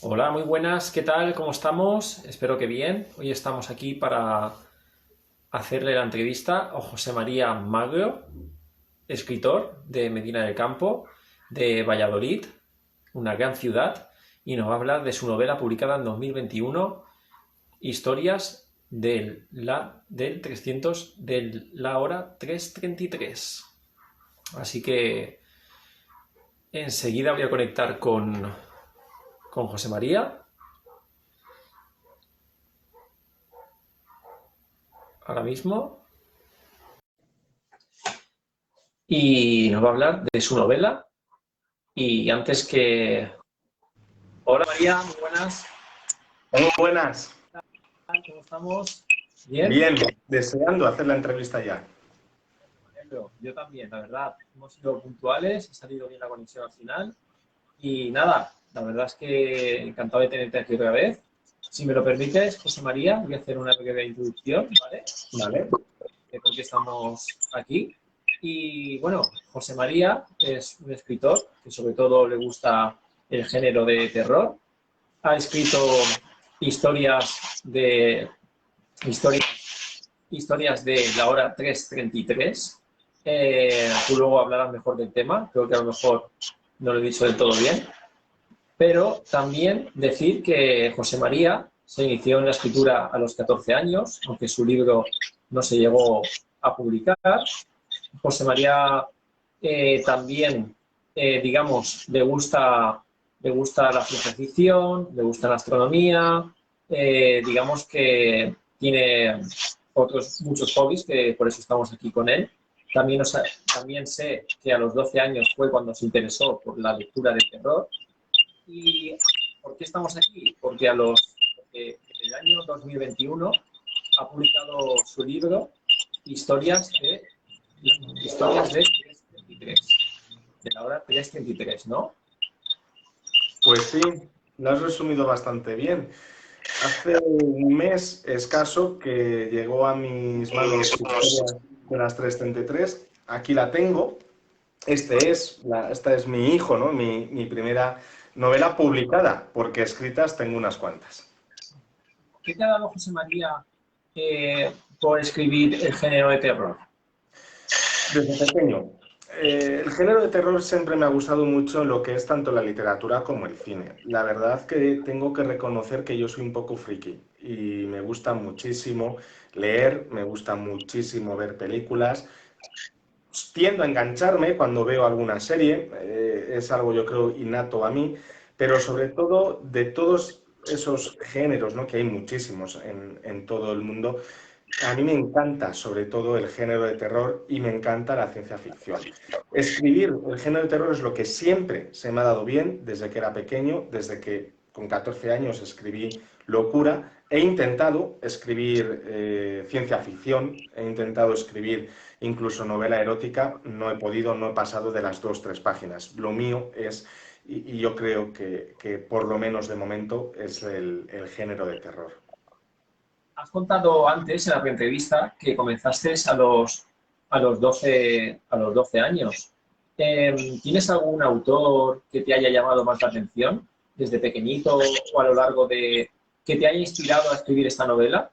Hola, muy buenas, ¿qué tal? ¿Cómo estamos? Espero que bien. Hoy estamos aquí para hacerle la entrevista a José María Magro, escritor de Medina del Campo, de Valladolid, una gran ciudad, y nos va a hablar de su novela publicada en 2021, Historias de la hora 3:33. Así que enseguida voy a conectar con José María, ahora mismo. Y nos va a hablar de su novela. Y antes que... Hola María, muy buenas. Muy buenas. ¿Cómo estamos? ¿Bien? Bien, deseando hacer la entrevista ya. Yo también, la verdad. Hemos sido puntuales, ha salido bien la conexión al final. Y nada, la verdad es que encantado de tenerte aquí otra vez. Si me lo permites, José María, voy a hacer una breve introducción, ¿vale? ¿Vale? De por qué estamos aquí. Y bueno, José María es un escritor que sobre todo le gusta el género de terror. Ha escrito historias de historias de la hora 3:33. Tú luego hablarás mejor del tema, creo que a lo mejor no lo he dicho del todo bien, pero también decir que José María se inició en la escritura a los 14 años, aunque su libro no se llegó a publicar. José María también, digamos, le gusta la ciencia ficción, le gusta la astronomía, digamos que tiene otros muchos hobbies, que por eso estamos aquí con él. También sé que a los 12 años fue cuando se interesó por la lectura de terror. ¿Y por qué estamos aquí? Porque en el año 2021 ha publicado su libro Historias de Historias de 3:33, de la hora 3:33, ¿no? Pues sí, lo has resumido bastante bien. Hace un mes escaso que llegó a mis manos Historias de las 3:33. Aquí la tengo. Esta es mi hijo, ¿no? Mi primera novela publicada, porque escritas tengo unas cuantas. ¿Qué te ha dado José María por escribir el género de terror? Desde pequeño. El género de terror siempre me ha gustado mucho lo que es tanto la literatura como el cine. La verdad que tengo que reconocer que yo soy un poco friki y me gusta muchísimo leer, me gusta muchísimo ver películas. Tiendo a engancharme cuando veo alguna serie, es algo yo creo innato a mí, pero sobre todo de todos esos géneros, ¿no? Que hay muchísimos en todo el mundo. A mí me encanta sobre todo el género de terror y me encanta la ciencia ficción. Escribir el género de terror es lo que siempre se me ha dado bien desde que era pequeño, desde que con 14 años escribí Locura. He intentado escribir ciencia ficción, he intentado escribir incluso novela erótica, no he podido, no he pasado de las 2, 3 páginas. Lo mío es, y yo creo que por lo menos de momento, es el género de terror. Has contado antes en la entrevista que comenzaste a los 12 años. ¿Tienes algún autor que te haya llamado más la atención desde pequeñito o a lo largo de... que te haya inspirado a escribir esta novela?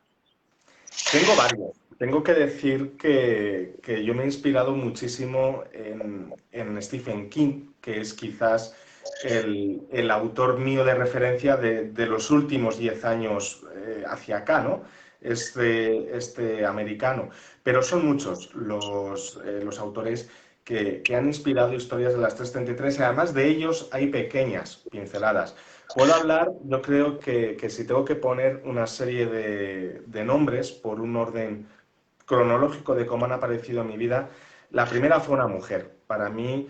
Tengo varios. Tengo que decir que yo me he inspirado muchísimo en Stephen King, que es quizás el autor mío de referencia de los últimos 10 años hacia acá, ¿no? Este americano. Pero son muchos los autores que han inspirado historias de las 3:33 y además de ellos hay pequeñas pinceladas. Puedo hablar, yo creo que si tengo que poner una serie de nombres por un orden cronológico de cómo han aparecido en mi vida, la primera fue una mujer. Para mí,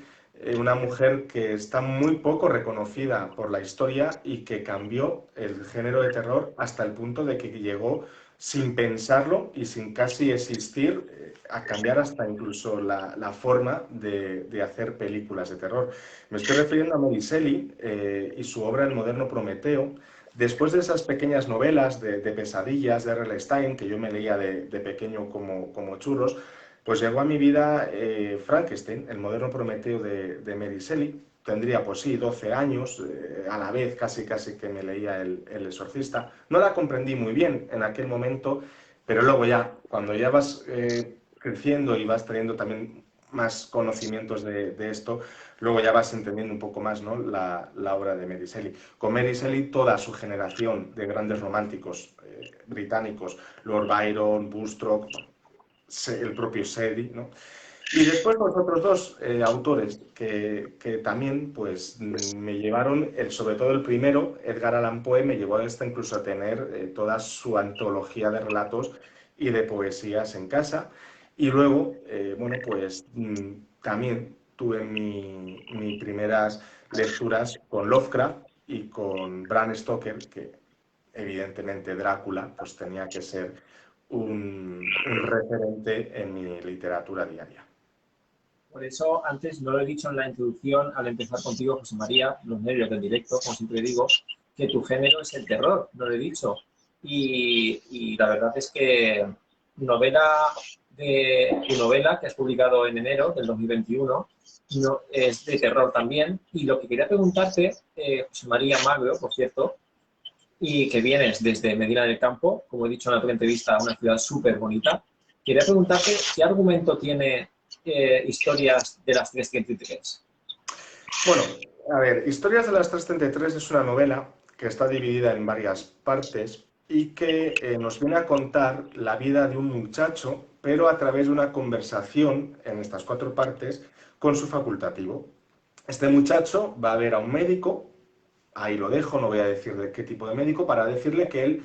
una mujer que está muy poco reconocida por la historia y que cambió el género de terror hasta el punto de que llegó sin pensarlo y sin casi existir, a cambiar hasta incluso la forma de hacer películas de terror. Me estoy refiriendo a Mary Shelley y su obra El moderno Prometeo. Después de esas pequeñas novelas de pesadillas de R.L. Stein, que yo me leía de pequeño como churros, pues llegó a mi vida Frankenstein, el moderno Prometeo de Mary Shelley. tendría, pues sí, 12 años, a la vez casi que me leía El Exorcista. No la comprendí muy bien en aquel momento, pero luego ya, cuando ya vas creciendo y vas teniendo también más conocimientos de esto, luego ya vas entendiendo un poco más, ¿no?, la obra de Mary Shelley. Con Mary Shelley, toda su generación de grandes románticos británicos, Lord Byron, Woodstock, el propio Shelley, ¿no? Y después los otros dos autores que también pues, me llevaron, sobre todo el primero, Edgar Allan Poe, me llevó hasta incluso a tener toda su antología de relatos y de poesías en casa. Y luego, bueno, pues también tuve mis primeras lecturas con Lovecraft y con Bram Stoker, que evidentemente Drácula pues tenía que ser un referente en mi literatura diaria. Por eso, antes no lo he dicho en la introducción, al empezar contigo, José María, los nervios del directo, como siempre digo, que tu género es el terror, no lo he dicho. Y la verdad es que tu novela que has publicado en enero del 2021 no, es de terror también. Y lo que quería preguntarte, José María Magro, por cierto, y que vienes desde Medina del Campo, como he dicho en la otra entrevista, una ciudad súper bonita, quería preguntarte qué argumento tiene Historias de las 333. Bueno, a ver, Historias de las 333 es una novela que está dividida en varias partes y que nos viene a contar la vida de un muchacho, pero a través de una conversación en estas 4 partes con su facultativo. Este muchacho va a ver a un médico, ahí lo dejo, no voy a decir de qué tipo de médico, para decirle que él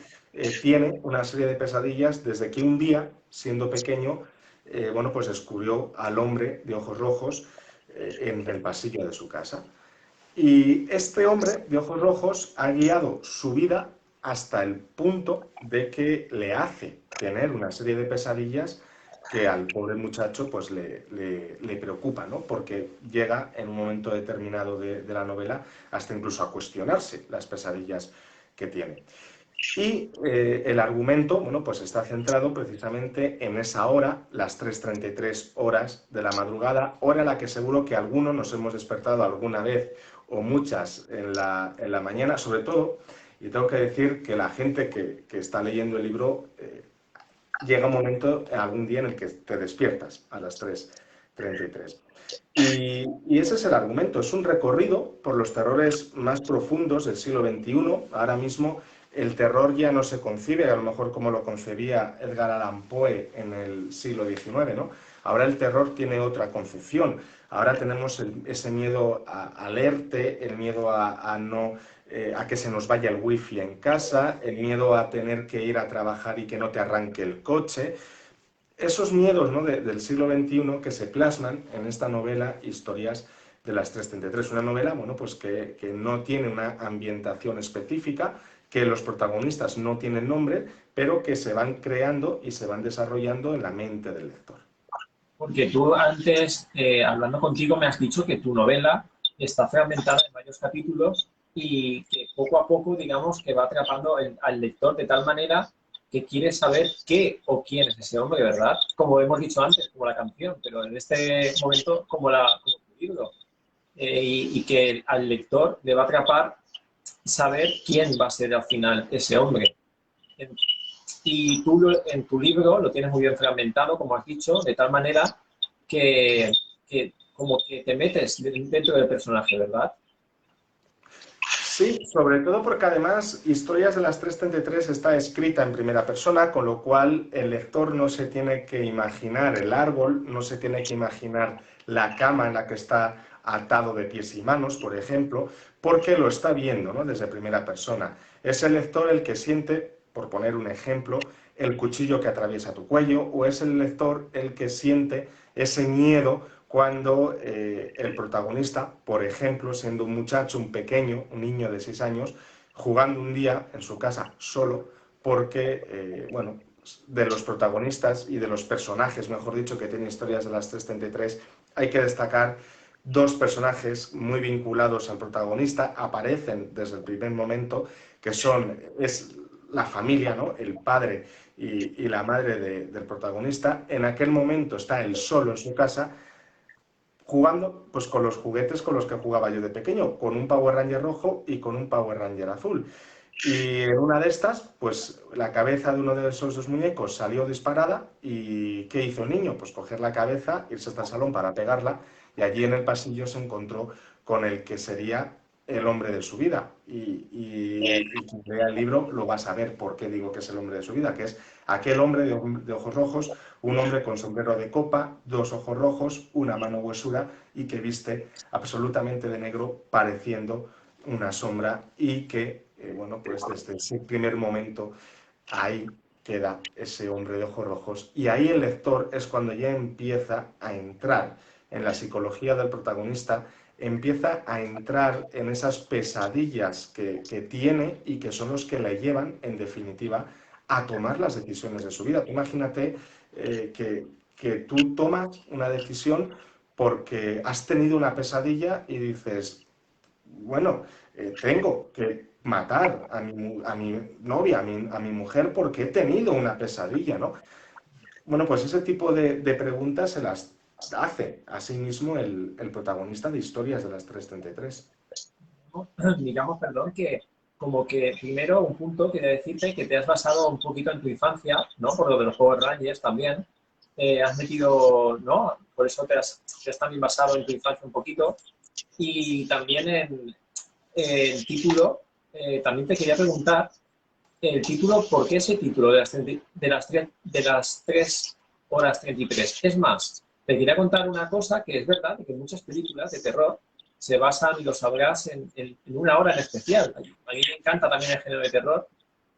tiene una serie de pesadillas desde que un día, siendo pequeño, bueno, pues descubrió al hombre de ojos rojos en el pasillo de su casa. Y este hombre de ojos rojos ha guiado su vida hasta el punto de que le hace tener una serie de pesadillas que al pobre muchacho pues le preocupa, ¿no? Porque llega en un momento determinado de la novela hasta incluso a cuestionarse las pesadillas que tiene. Y el argumento, bueno, pues está centrado precisamente en esa hora, las 3:33 horas de la madrugada, hora en la que seguro que algunos nos hemos despertado alguna vez o muchas en la mañana, sobre todo, y tengo que decir que la gente que está leyendo el libro, llega un momento, algún día en el que te despiertas a las 3:33. Y ese es el argumento, es un recorrido por los terrores más profundos del siglo XXI. Ahora mismo el terror ya no se concibe, a lo mejor como lo concebía Edgar Allan Poe en el siglo XIX, ¿no? Ahora el terror tiene otra concepción. Ahora tenemos ese miedo al ERTE, el miedo a que se nos vaya el wifi en casa, el miedo a tener que ir a trabajar y que no te arranque el coche. Esos miedos, ¿no?, del siglo XXI que se plasman en esta novela Historias de las 333. Una novela, bueno, pues que no tiene una ambientación específica, que los protagonistas no tienen nombre, pero que se van creando y se van desarrollando en la mente del lector. Porque tú antes, hablando contigo, me has dicho que tu novela está fragmentada en varios capítulos y que poco a poco, digamos, que va atrapando al lector de tal manera que quiere saber qué o quién es ese hombre, ¿verdad? Como hemos dicho antes, como la canción, pero en este momento como tu libro. Y que al lector le va a atrapar saber quién va a ser al final ese hombre. Y tú en tu libro lo tienes muy bien fragmentado, como has dicho, de tal manera que como que te metes dentro del personaje, ¿verdad? Sí, sobre todo porque además Historias de las 333 está escrita en primera persona, con lo cual el lector no se tiene que imaginar el árbol, no se tiene que imaginar la cama en la que está atado de pies y manos, por ejemplo, porque lo está viendo, ¿no?, desde primera persona. Es el lector el que siente, por poner un ejemplo, el cuchillo que atraviesa tu cuello, o es el lector el que siente ese miedo cuando el protagonista, por ejemplo, siendo un muchacho, un pequeño, un niño de 6 años, jugando un día en su casa solo, porque, bueno, de los protagonistas y de los personajes, mejor dicho, que tiene Historias de las 333, hay que destacar 2 personajes muy vinculados al protagonista, aparecen desde el primer momento, que es la familia, ¿no?, el padre y la madre del protagonista. En aquel momento está él solo en su casa, jugando pues con los juguetes con los que jugaba yo de pequeño, con un Power Ranger rojo y con un Power Ranger azul. Y en una de estas, pues la cabeza de uno de esos dos muñecos salió disparada y ¿qué hizo el niño? Pues coger la cabeza, irse hasta el salón para pegarla y allí en el pasillo se encontró con el que sería el hombre de su vida. Y quien lea el libro lo va a saber por qué digo que es el hombre de su vida, que es aquel hombre de ojos rojos, un hombre con sombrero de copa, dos ojos rojos, una mano huesuda y que viste absolutamente de negro pareciendo una sombra y que, bueno, pues desde ese primer momento ahí queda ese hombre de ojos rojos y ahí el lector es cuando ya empieza a entrar en la psicología del protagonista, empieza a entrar en esas pesadillas que tiene y que son los que le llevan, en definitiva, a tomar las decisiones de su vida. Tú imagínate que tú tomas una decisión porque has tenido una pesadilla y dices, bueno, tengo que matar a mi novia, a mi mujer, porque he tenido una pesadilla, ¿no? Bueno, pues ese tipo de preguntas se las hace a sí mismo el protagonista de Historias de las 333. Digamos, perdón, que como que primero un punto quiere decirte que te has basado un poquito en tu infancia, ¿no? Por lo de los Power Rangers también. Has metido, ¿no? Por eso te has también basado en tu infancia un poquito. Y también en el título, también te quería preguntar, el título, ¿por qué ese título de las 3 horas 33? Es más, te quería contar una cosa que es verdad, que muchas películas de terror se basan, y lo sabrás, en una hora en especial. A mí me encanta también el género de terror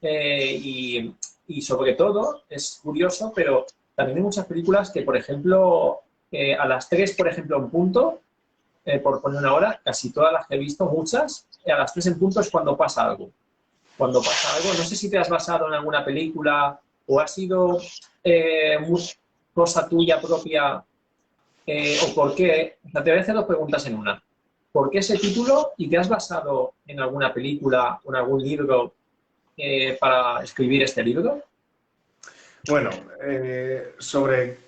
y sobre todo, es curioso, pero también hay muchas películas que, por ejemplo, a las 3, por ejemplo, en punto, por poner una hora, casi todas las que he visto, muchas, a las 3 en punto es cuando pasa algo. Cuando pasa algo, no sé si te has basado en alguna película o ha sido cosa tuya propia o por qué. O sea, te voy a hacer dos preguntas en una. ¿Por qué ese título y te has basado en alguna película o en algún libro para escribir este libro? Bueno, sobre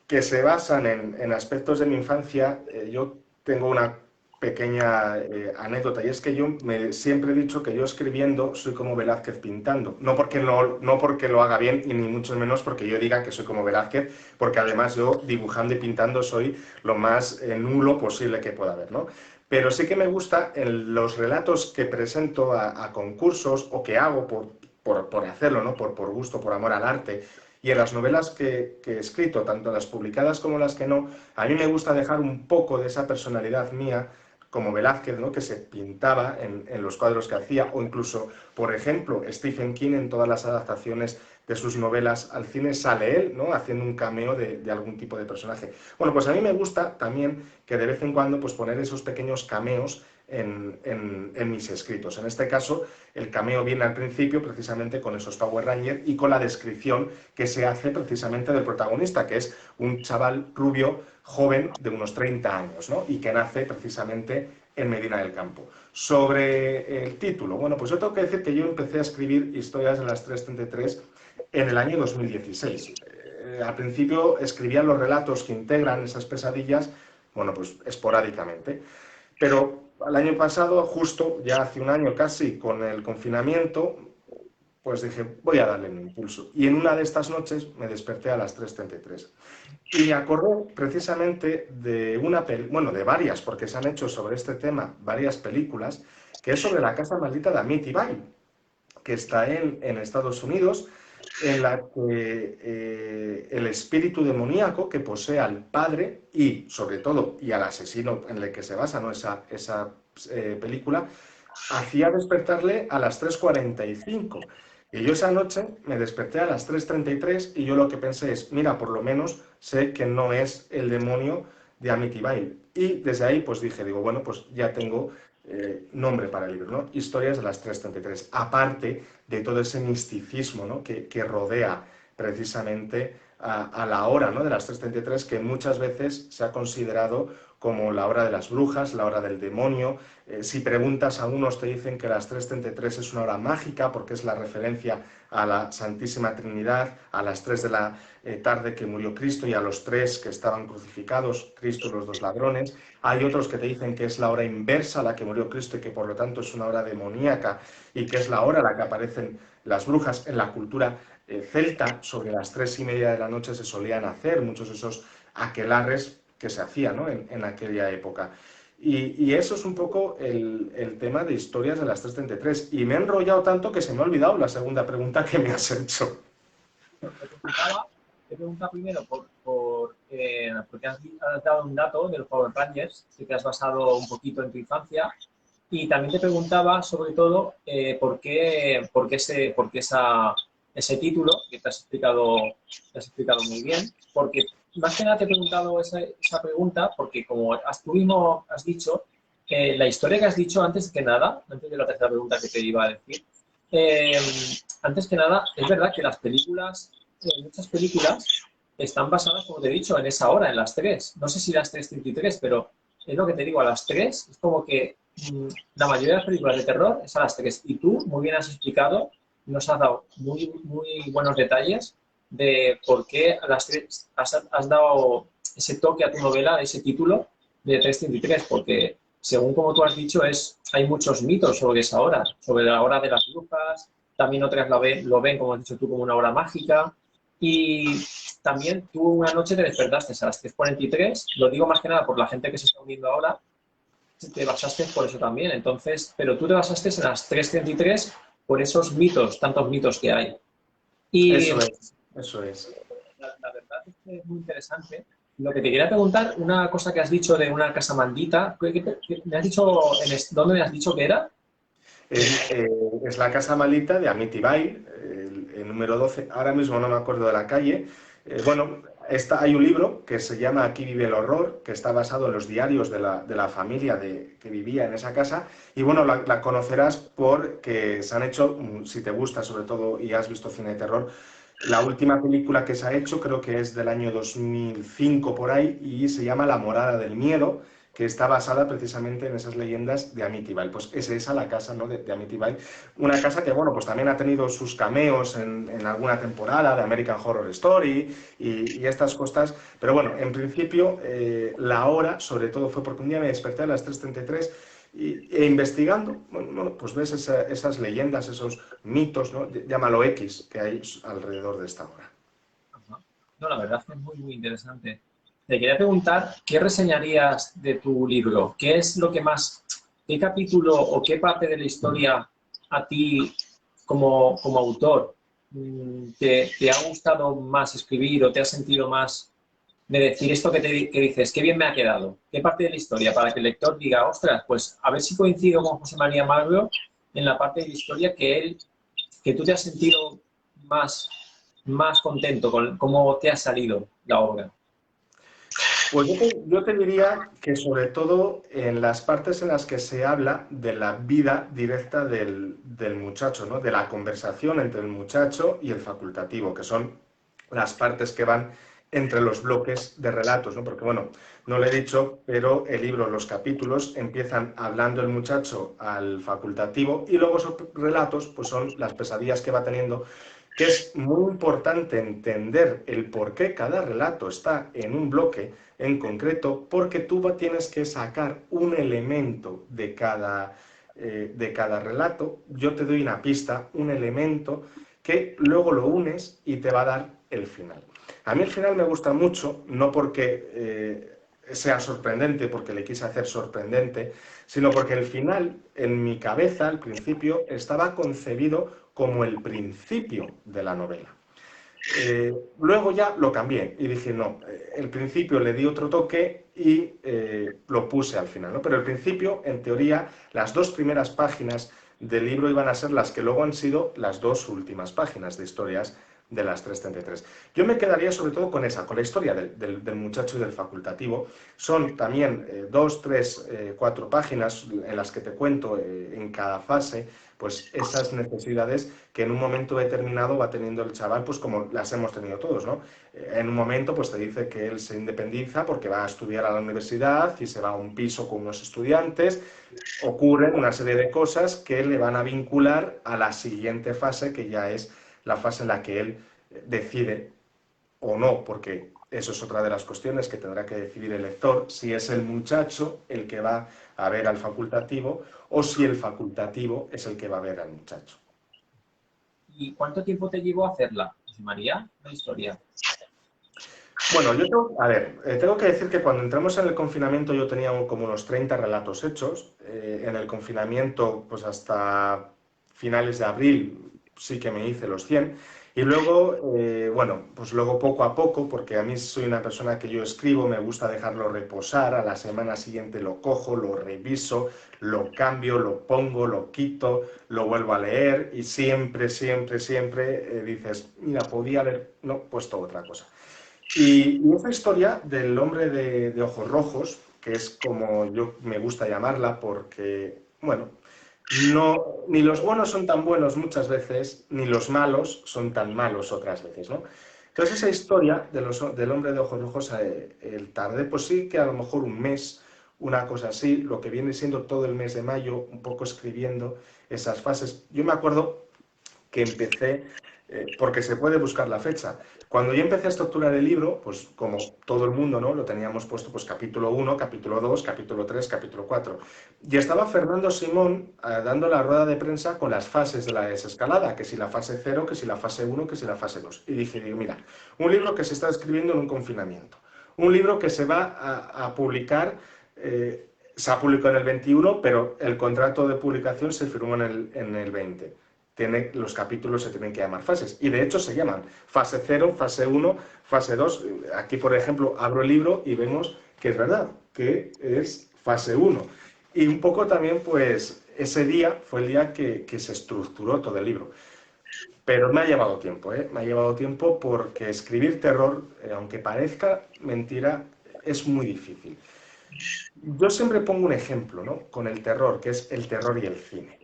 que se basan en aspectos de mi infancia, yo tengo una pequeña anécdota y es que yo siempre he dicho que yo escribiendo soy como Velázquez pintando, no porque lo haga bien y ni mucho menos porque yo diga que soy como Velázquez, porque además yo dibujando y pintando soy lo más nulo posible que pueda haber, ¿no? Pero sí que me gusta en los relatos que presento a concursos o que hago por hacerlo, ¿no? Por gusto, por amor al arte. Y en las novelas que he escrito, tanto las publicadas como las que no, a mí me gusta dejar un poco de esa personalidad mía, como Velázquez, ¿no? Que se pintaba en los cuadros que hacía, o incluso, por ejemplo, Stephen King en todas las adaptaciones de sus novelas al cine sale él, ¿no? Haciendo un cameo de algún tipo de personaje. Bueno, pues a mí me gusta también que de vez en cuando pues, poner esos pequeños cameos en mis escritos. En este caso, el cameo viene al principio precisamente con esos Power Rangers y con la descripción que se hace precisamente del protagonista, que es un chaval rubio, joven, de unos 30 años, ¿no? Y que nace precisamente en Medina del Campo. Sobre el título, bueno, pues yo tengo que decir que yo empecé a escribir Historias de las 333 en el año 2016. Al principio escribía los relatos que integran esas pesadillas, bueno, pues esporádicamente. Pero el año pasado, justo ya hace un año casi, con el confinamiento, pues dije, voy a darle un impulso. Y en una de estas noches me desperté a las 3:33. Y me acordé precisamente de bueno, de varias, porque se han hecho sobre este tema varias películas, que es sobre la casa maldita de Amityville, que está en Estados Unidos, en la que el espíritu demoníaco que posee al padre y, sobre todo, y al asesino en el que se basa, ¿no? esa película, hacía despertarle a las 3:45. Y yo esa noche me desperté a las 3:33 y yo lo que pensé es, mira, por lo menos sé que no es el demonio de Amityville. Y desde ahí pues digo, bueno, pues ya tengo nombre para el libro, ¿no? Historias de las 3:33. Aparte de todo ese misticismo, ¿no? que rodea precisamente a la hora, ¿no? de las 3:33, que muchas veces se ha considerado como la hora de las brujas, la hora del demonio. Si preguntas a unos te dicen que las 3:33 es una hora mágica porque es la referencia a la Santísima Trinidad, a las 3 de la tarde que murió Cristo y a los 3 que estaban crucificados, Cristo y los 2 ladrones. Hay otros que te dicen que es la hora inversa a la que murió Cristo y que por lo tanto es una hora demoníaca y que es la hora a la que aparecen las brujas. En la cultura celta, sobre las 3:30 de la noche se solían hacer muchos de esos aquelarres que se hacían, ¿no?, en aquella época. Y eso es un poco el tema de historias de las 3:33. Y me he enrollado tanto que se me ha olvidado la segunda pregunta que me has hecho. Te preguntaba primero porque has dado un dato de los Power Rangers, que te has basado un poquito en tu infancia, y también te preguntaba sobre todo por qué ese título, que te has explicado muy bien, porque más que nada te he preguntado esa pregunta porque como tú mismo has dicho, la historia que has dicho antes que nada, antes de la tercera pregunta que te iba a decir, eh, antes que nada, es verdad que muchas películas están basadas, como te he dicho, en esa hora, en las 3. No sé si las 3:33, pero es lo que te digo, a las 3 es como que la mayoría de las películas de terror es a las 3. Y tú muy bien has explicado, nos has dado muy, muy buenos detalles de por qué a las 3 has dado ese toque a tu novela, ese título de 3:33, porque según como tú has dicho, hay muchos mitos sobre esa hora, sobre la hora de las brujas, también otras lo ven, como has dicho tú, como una hora mágica. Y también tú una noche te despertaste a las 3:43, lo digo más que nada por la gente que se está uniendo ahora, te basaste por eso también. Entonces, pero tú te basaste en las 3:33 por esos mitos, tantos mitos que hay. Y Eso es, eso es. la verdad es que es muy interesante. Lo que te quería preguntar, una cosa que has dicho de una casa maldita, ¿me has dicho, dónde me has dicho que era? Es la casa malita de Amityville, el número 12. Ahora mismo no me acuerdo de la calle. Bueno, hay un libro que se llama Aquí vive el horror, que está basado en los diarios de la familia que vivía en esa casa. Y bueno, la conocerás porque se han hecho, si te gusta sobre todo y has visto cine de terror, la última película que se ha hecho creo que es del año 2005 por ahí y se llama La morada del miedo, que está basada precisamente en esas leyendas de Amityville. Pues es esa la casa, ¿no?, de Amityville. Una casa que, bueno, pues también ha tenido sus cameos en alguna temporada de American Horror Story y estas cosas. Pero bueno, en principio la hora, sobre todo, fue porque un día me desperté a las 3:33 e investigando, bueno, pues ves esas leyendas, esos mitos, ¿no?, llámalo X, que hay alrededor de esta hora. No, la verdad es que es muy, muy interesante. Te quería preguntar, ¿qué reseñarías de tu libro? ¿Qué es lo que más, qué capítulo o qué parte de la historia a ti como autor te ha gustado más escribir o te has sentido más de decir esto que dices, qué bien me ha quedado? ¿Qué parte de la historia? Para que el lector diga, ostras, pues a ver si coincido con José María Magro en la parte de la historia que tú te has sentido más contento con cómo te ha salido la obra. Pues yo te diría que sobre todo en las partes en las que se habla de la vida directa del muchacho, ¿no?, de la conversación entre el muchacho y el facultativo, que son las partes que van entre los bloques de relatos, ¿no? Porque, bueno, no lo he dicho, pero el libro, los capítulos, empiezan hablando el muchacho al facultativo y luego esos relatos pues son las pesadillas que va teniendo, que es muy importante entender el por qué cada relato está en un bloque en concreto, porque tú tienes que sacar un elemento de cada relato. Yo te doy una pista, un elemento que luego lo unes y te va a dar el final. A mí el final me gusta mucho, no porque sea sorprendente, porque le quise hacer sorprendente, sino porque el final, en mi cabeza, al principio, estaba concebido como el principio de la novela. Luego ya lo cambié y dije, no, el principio le di otro toque y lo puse al final, ¿no? Pero el principio, en teoría, las 2 primeras páginas del libro iban a ser las que luego han sido las 2 últimas páginas de historias de las 3:33. Yo me quedaría sobre todo con esa, con la historia del muchacho y del facultativo. Son también 2, 3, 4 páginas en las que te cuento en cada fase pues esas necesidades que en un momento determinado va teniendo el chaval, pues como las hemos tenido todos, ¿no? En un momento pues te dice que él se independiza porque va a estudiar a la universidad y se va a un piso con unos estudiantes. Ocurren una serie de cosas que le van a vincular a la siguiente fase, que ya es la fase en la que él decide o no, porque eso es otra de las cuestiones que tendrá que decidir el lector, si es el muchacho el que va a ver al facultativo o si el facultativo es el que va a ver al muchacho. ¿Y cuánto tiempo te llevó a hacerla, José María, la historia? Bueno, tengo que decir que cuando entramos en el confinamiento yo tenía como unos 30 relatos hechos. En el confinamiento, pues hasta finales de abril sí que me hice los 100. Y luego, bueno, pues luego poco a poco, porque a mí soy una persona que yo escribo, me gusta dejarlo reposar, a la semana siguiente lo cojo, lo reviso, lo cambio, lo pongo, lo quito, lo vuelvo a leer y siempre, siempre, siempre dices, mira, podía haber no, puesto otra cosa. Y esa historia del hombre de ojos rojos, que es como yo me gusta llamarla, porque, bueno, no, ni los buenos son tan buenos muchas veces, ni los malos son tan malos otras veces, ¿no? Entonces esa historia del hombre de ojos rojos, el tardé, pues sí que a lo mejor un mes, una cosa así, lo que viene siendo todo el mes de mayo, un poco escribiendo esas fases. Yo me acuerdo que empecé, porque se puede buscar la fecha. Cuando yo empecé a estructurar el libro, pues como todo el mundo, ¿no? Lo teníamos puesto pues capítulo 1, capítulo 2, capítulo 3, capítulo 4. Y estaba Fernando Simón dando la rueda de prensa con las fases de la desescalada, que si la fase 0, que si la fase 1, que si la fase 2. Y dije, mira, un libro que se está escribiendo en un confinamiento, un libro que se va a publicar, se ha publicado en el 21, pero el contrato de publicación se firmó en el 20. Los capítulos se tienen que llamar fases. Y de hecho se llaman fase 0, fase 1, fase 2. Aquí, por ejemplo, abro el libro y vemos que es verdad, que es fase 1. Y un poco también, pues, ese día fue el día que se estructuró todo el libro. Pero me ha llevado tiempo, ¿eh? Me ha llevado tiempo porque escribir terror, aunque parezca mentira, es muy difícil. Yo siempre pongo un ejemplo, ¿no? Con el terror, que es el terror y el cine.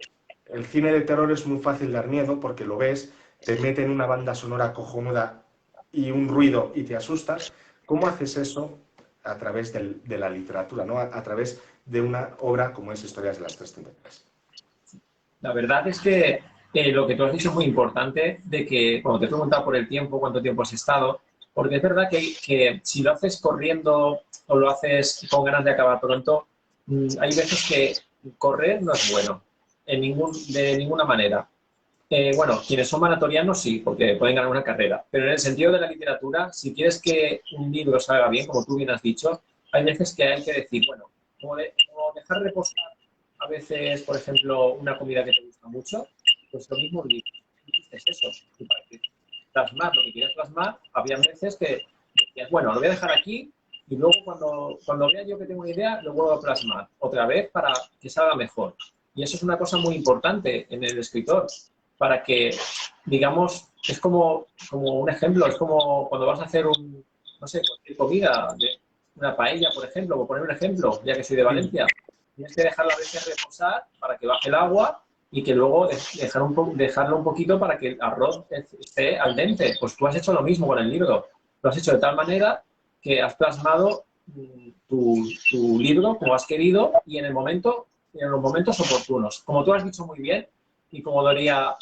El cine de terror es muy fácil dar miedo porque lo ves, te meten una banda sonora cojonuda y un ruido y te asustas. ¿Cómo haces eso a través de la literatura, ¿no? A través de una obra como es Historias de las Tres Tentaciones? La verdad es que lo que tú has dicho es muy importante, de que cuando te he preguntado por el tiempo, cuánto tiempo has estado, porque es verdad que si lo haces corriendo o lo haces con ganas de acabar pronto, hay veces que correr no es bueno, de ninguna manera. Bueno, quienes son maratorianos sí, porque pueden ganar una carrera, pero en el sentido de la literatura, si quieres que un libro salga bien, como tú bien has dicho, hay veces que hay que decir, bueno, como dejar reposar a veces, por ejemplo, una comida que te gusta mucho, pues lo mismo es eso. Y para que plasmar lo que quieres plasmar, había veces que decías, bueno, lo voy a dejar aquí y luego cuando vea yo que tengo una idea, lo vuelvo a plasmar otra vez para que salga mejor. Y eso es una cosa muy importante en el escritor, para que, digamos, es como un ejemplo, es como cuando vas a hacer no sé, cualquier comida, una paella, por ejemplo, por poner un ejemplo, ya que soy de Valencia, tienes que dejarla a veces reposar para que baje el agua y que luego dejarlo un poquito para que el arroz esté al dente. Pues tú has hecho lo mismo con el libro. Lo has hecho de tal manera que has plasmado tu libro como has querido y en los momentos oportunos. Como tú has dicho muy bien y como diría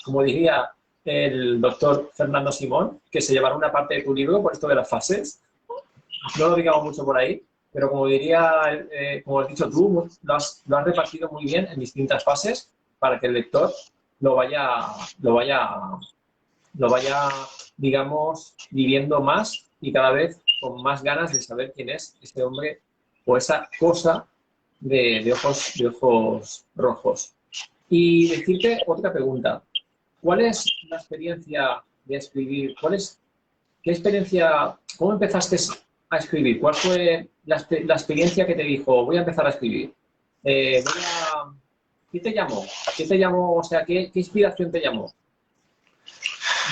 el doctor Fernando Simón, que se llevará una parte de tu libro por esto de las fases. No lo digamos mucho por ahí, pero como como has dicho tú, lo has repartido muy bien en distintas fases para que el lector lo vaya, digamos, viviendo más y cada vez con más ganas de saber quién es ese hombre o esa cosa de ojos rojos. Y decirte otra pregunta. ¿Cuál es la experiencia de escribir? ¿Cómo empezaste a escribir? ¿Cuál fue la experiencia que te dijo, voy a empezar a escribir? Eh, voy a- ¿Qué te llamó? ¿Qué te llamó? O sea, ¿qué inspiración te llamó?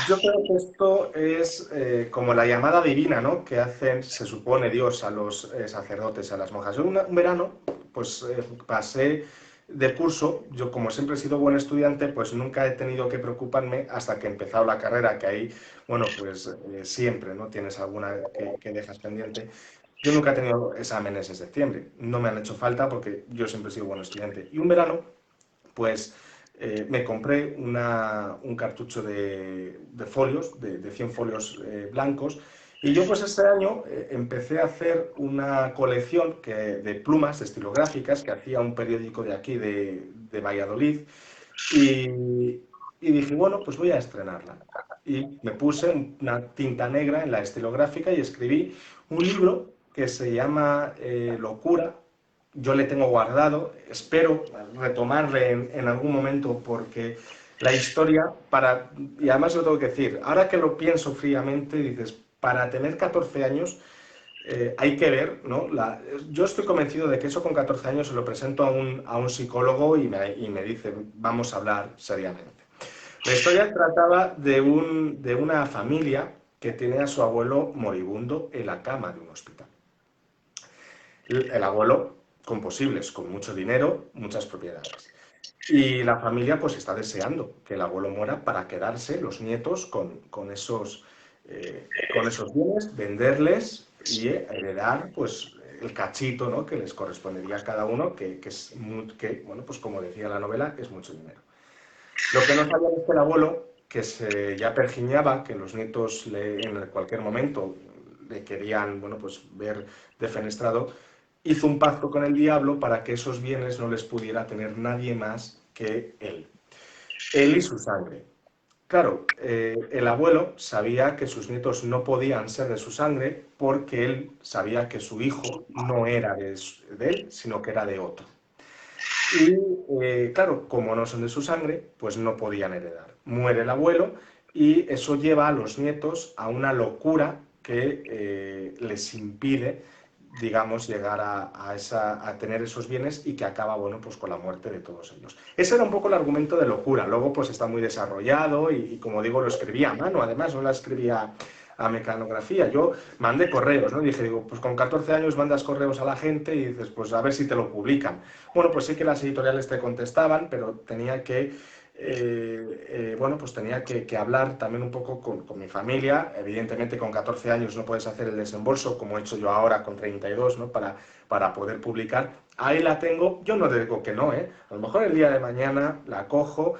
Yo creo que esto es como la llamada divina, ¿no? Que hacen, se supone, Dios a los sacerdotes, a las monjas. Yo un verano, pues pasé de curso, yo como siempre he sido buen estudiante, pues nunca he tenido que preocuparme hasta que he empezado la carrera, que ahí, bueno, pues siempre, ¿no? Tienes alguna que dejas pendiente. Yo nunca he tenido exámenes en septiembre, no me han hecho falta porque yo siempre he sido buen estudiante. Y un verano, pues me compré un cartucho de folios, de 100 folios blancos, y yo pues este año empecé a hacer una colección de plumas estilográficas que hacía un periódico de aquí, de Valladolid, y, y dije, bueno, pues voy a estrenarla. Y me puse una tinta negra en la estilográfica y escribí un libro que se llama Locura. Yo le tengo guardado, espero retomarle en algún momento porque la historia, y además lo tengo que decir, ahora que lo pienso fríamente, dices, para tener 14 años hay que ver, ¿no? Yo estoy convencido de que eso con 14 años se lo presento a un psicólogo y me dice, vamos a hablar seriamente. La historia trataba de una familia que tiene a su abuelo moribundo en la cama de un hospital. El abuelo con posibles, con mucho dinero, muchas propiedades. Y la familia pues está deseando que el abuelo muera para quedarse los nietos con esos bienes, venderles y heredar pues el cachito, ¿no? Que les correspondería a cada uno, bueno, pues como decía la novela, es mucho dinero. Lo que no sabía es que el abuelo, que se ya pergiñaba, que los nietos en cualquier momento le querían, bueno, pues ver defenestrado, hizo un pacto con el diablo para que esos bienes no les pudiera tener nadie más que él y su sangre. Claro, el abuelo sabía que sus nietos no podían ser de su sangre porque él sabía que su hijo no era de él, sino que era de otro. Y claro, como no son de su sangre, pues no podían heredar. Muere el abuelo y eso lleva a los nietos a una locura que les impide, digamos, llegar a tener esos bienes y que acaba, bueno, pues con la muerte de todos ellos. Ese era un poco el argumento de locura. Luego, pues está muy desarrollado y como digo, lo escribía a mano, además, no la escribía a mecanografía. Yo mandé correos, ¿no? Digo, pues con 14 años mandas correos a la gente y dices, pues a ver si te lo publican. Bueno, pues sí que las editoriales te contestaban, pero tenía que, bueno, pues tenía que hablar también un poco con mi familia. Evidentemente con 14 años no puedes hacer el desembolso como he hecho yo ahora con 32, ¿no? Para poder publicar. Ahí la tengo, yo no digo que no, ¿eh? A lo mejor el día de mañana la cojo,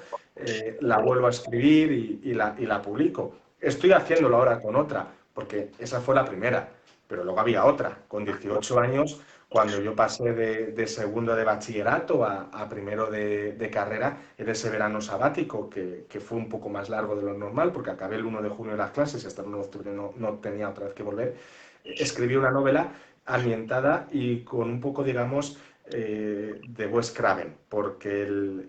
la vuelvo a escribir y la publico. Estoy haciéndolo ahora con otra, porque esa fue la primera, pero luego había otra, con 18 años, cuando yo pasé de segundo de bachillerato a primero de carrera, en ese verano sabático, que fue un poco más largo de lo normal, porque acabé el 1 de junio las clases y hasta el 1 de octubre no tenía otra vez que volver, escribí una novela ambientada y con un poco, digamos, de Wes Craven, porque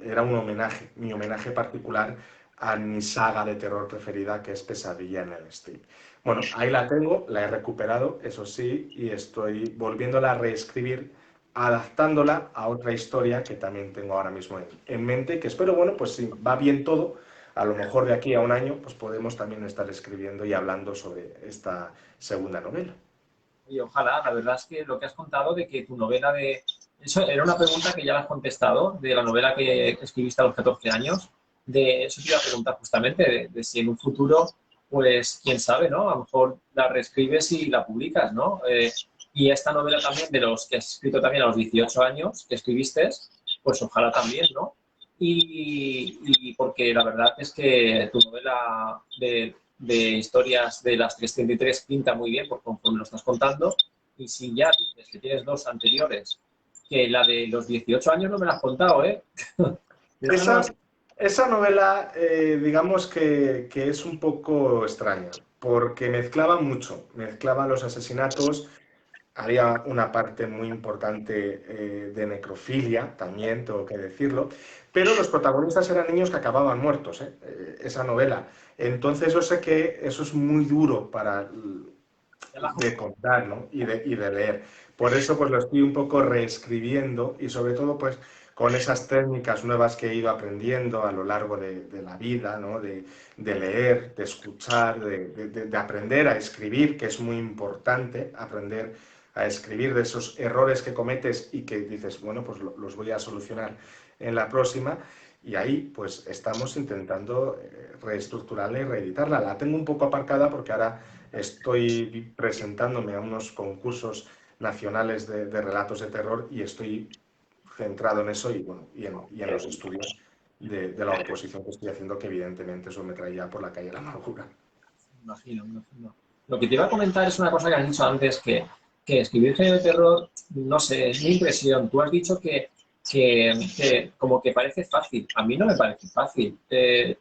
era un homenaje, mi homenaje particular a mi saga de terror preferida, que es Pesadilla en el Street. Bueno, ahí la tengo, la he recuperado, eso sí, y estoy volviéndola a reescribir, adaptándola a otra historia que también tengo ahora mismo en mente, que espero, bueno, pues si va bien todo, a lo mejor de aquí a un año, pues podemos también estar escribiendo y hablando sobre esta segunda novela. Y ojalá, la verdad es que lo que has contado de que tu novela de... Eso era una pregunta que ya la has contestado, de la novela que escribiste a los 14 años. De eso te iba a preguntar justamente, de si en un futuro, pues quién sabe, ¿no? A lo mejor la reescribes y la publicas, ¿no? Y esta novela también, de los que has escrito también a los 18 años, que escribiste, pues ojalá también, ¿no? Y porque la verdad es que tu novela de historias de las 333 pinta muy bien, por conforme lo estás contando. Y si ya dices que tienes dos anteriores, que la de los 18 años no me la has contado, ¿eh? Esa novela, digamos que es un poco extraña, porque mezclaba mucho, mezclaba los asesinatos, había una parte muy importante de necrofilia, también tengo que decirlo, pero los protagonistas eran niños que acababan muertos, esa novela. Entonces yo sé que eso es muy duro de contar, ¿no? y de leer. Por eso pues lo estoy un poco reescribiendo y sobre todo pues con esas técnicas nuevas que he ido aprendiendo a lo largo de la vida, ¿no? De leer, de escuchar, de aprender a escribir, que es muy importante aprender a escribir de esos errores que cometes y que dices, bueno, pues los voy a solucionar en la próxima. Y ahí pues estamos intentando reestructurarla y reeditarla. La tengo un poco aparcada porque ahora estoy presentándome a unos concursos nacionales de relatos de terror y estoy centrado en eso y, bueno, y en los estudios de la oposición que estoy haciendo, que evidentemente eso me traía por la calle de la amargura. Imagino, imagino. Lo que te iba a comentar es una cosa que has dicho antes, que escribir género de terror, no sé, es mi impresión. Tú has dicho que como que parece fácil. A mí no me parece fácil de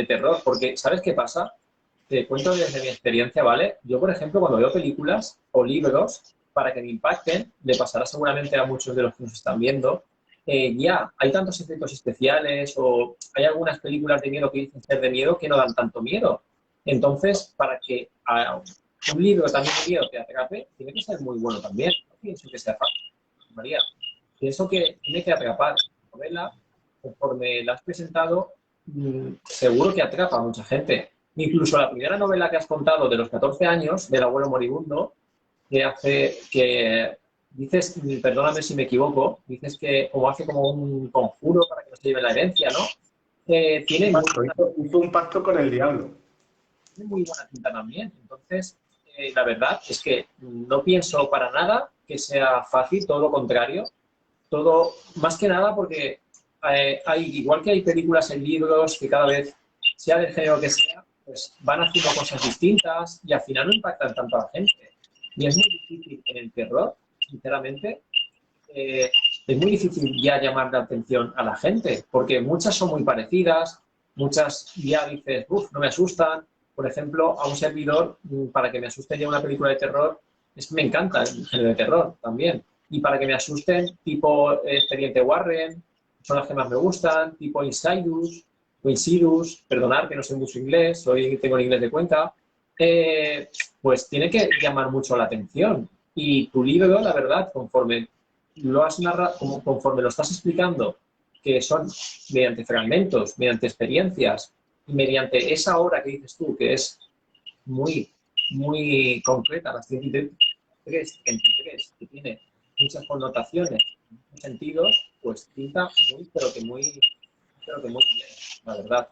terror, porque ¿sabes qué pasa? Te cuento desde mi experiencia, ¿vale? Yo, por ejemplo, cuando veo películas o libros, para que me impacten, le pasará seguramente a muchos de los que nos están viendo, ya hay tantos efectos especiales o hay algunas películas de miedo que dicen ser de miedo que no dan tanto miedo. Entonces, para que un libro también de miedo te atrape, tiene que ser muy bueno también. No pienso que sea fácil, María. Pienso que tiene que atrapar la novela, conforme la has presentado, seguro que atrapa a mucha gente. Incluso la primera novela que has contado de los 14 años, del abuelo moribundo, que dices, perdóname si me equivoco, dices que como hace como un conjuro para que no se lleve la herencia, ¿no? Tiene muy buena, Hizo un pacto con el diablo. tiene muy buena pinta también. Entonces, la verdad es que no pienso para nada que sea fácil, todo lo contrario. Todo, más que nada porque igual que hay películas en libros que cada vez, sea del género que sea, pues van haciendo cosas distintas y al final no impactan tanto a la gente. Y es muy difícil en el terror, sinceramente, eh, es muy difícil ya llamar la atención a la gente, porque muchas son muy parecidas, muchas ya dices, uff, no me asustan. Por ejemplo, a un servidor, para que me asuste ya una película de terror, me encanta el género de terror también. Y para que me asusten, tipo Expediente Warren, son las que más me gustan, tipo Insidus, o Insidus, perdonar que no sé mucho inglés, hoy tengo el inglés de cuenta, pues tiene que llamar mucho la atención. Y tu libro, la verdad, conforme lo has narrado, conforme lo estás explicando, que son mediante fragmentos, mediante experiencias y mediante esa obra que dices tú, que es muy, muy concreta, las 33, que tiene muchas connotaciones, muchos sentidos, pues pinta muy, pero que muy bien, la verdad.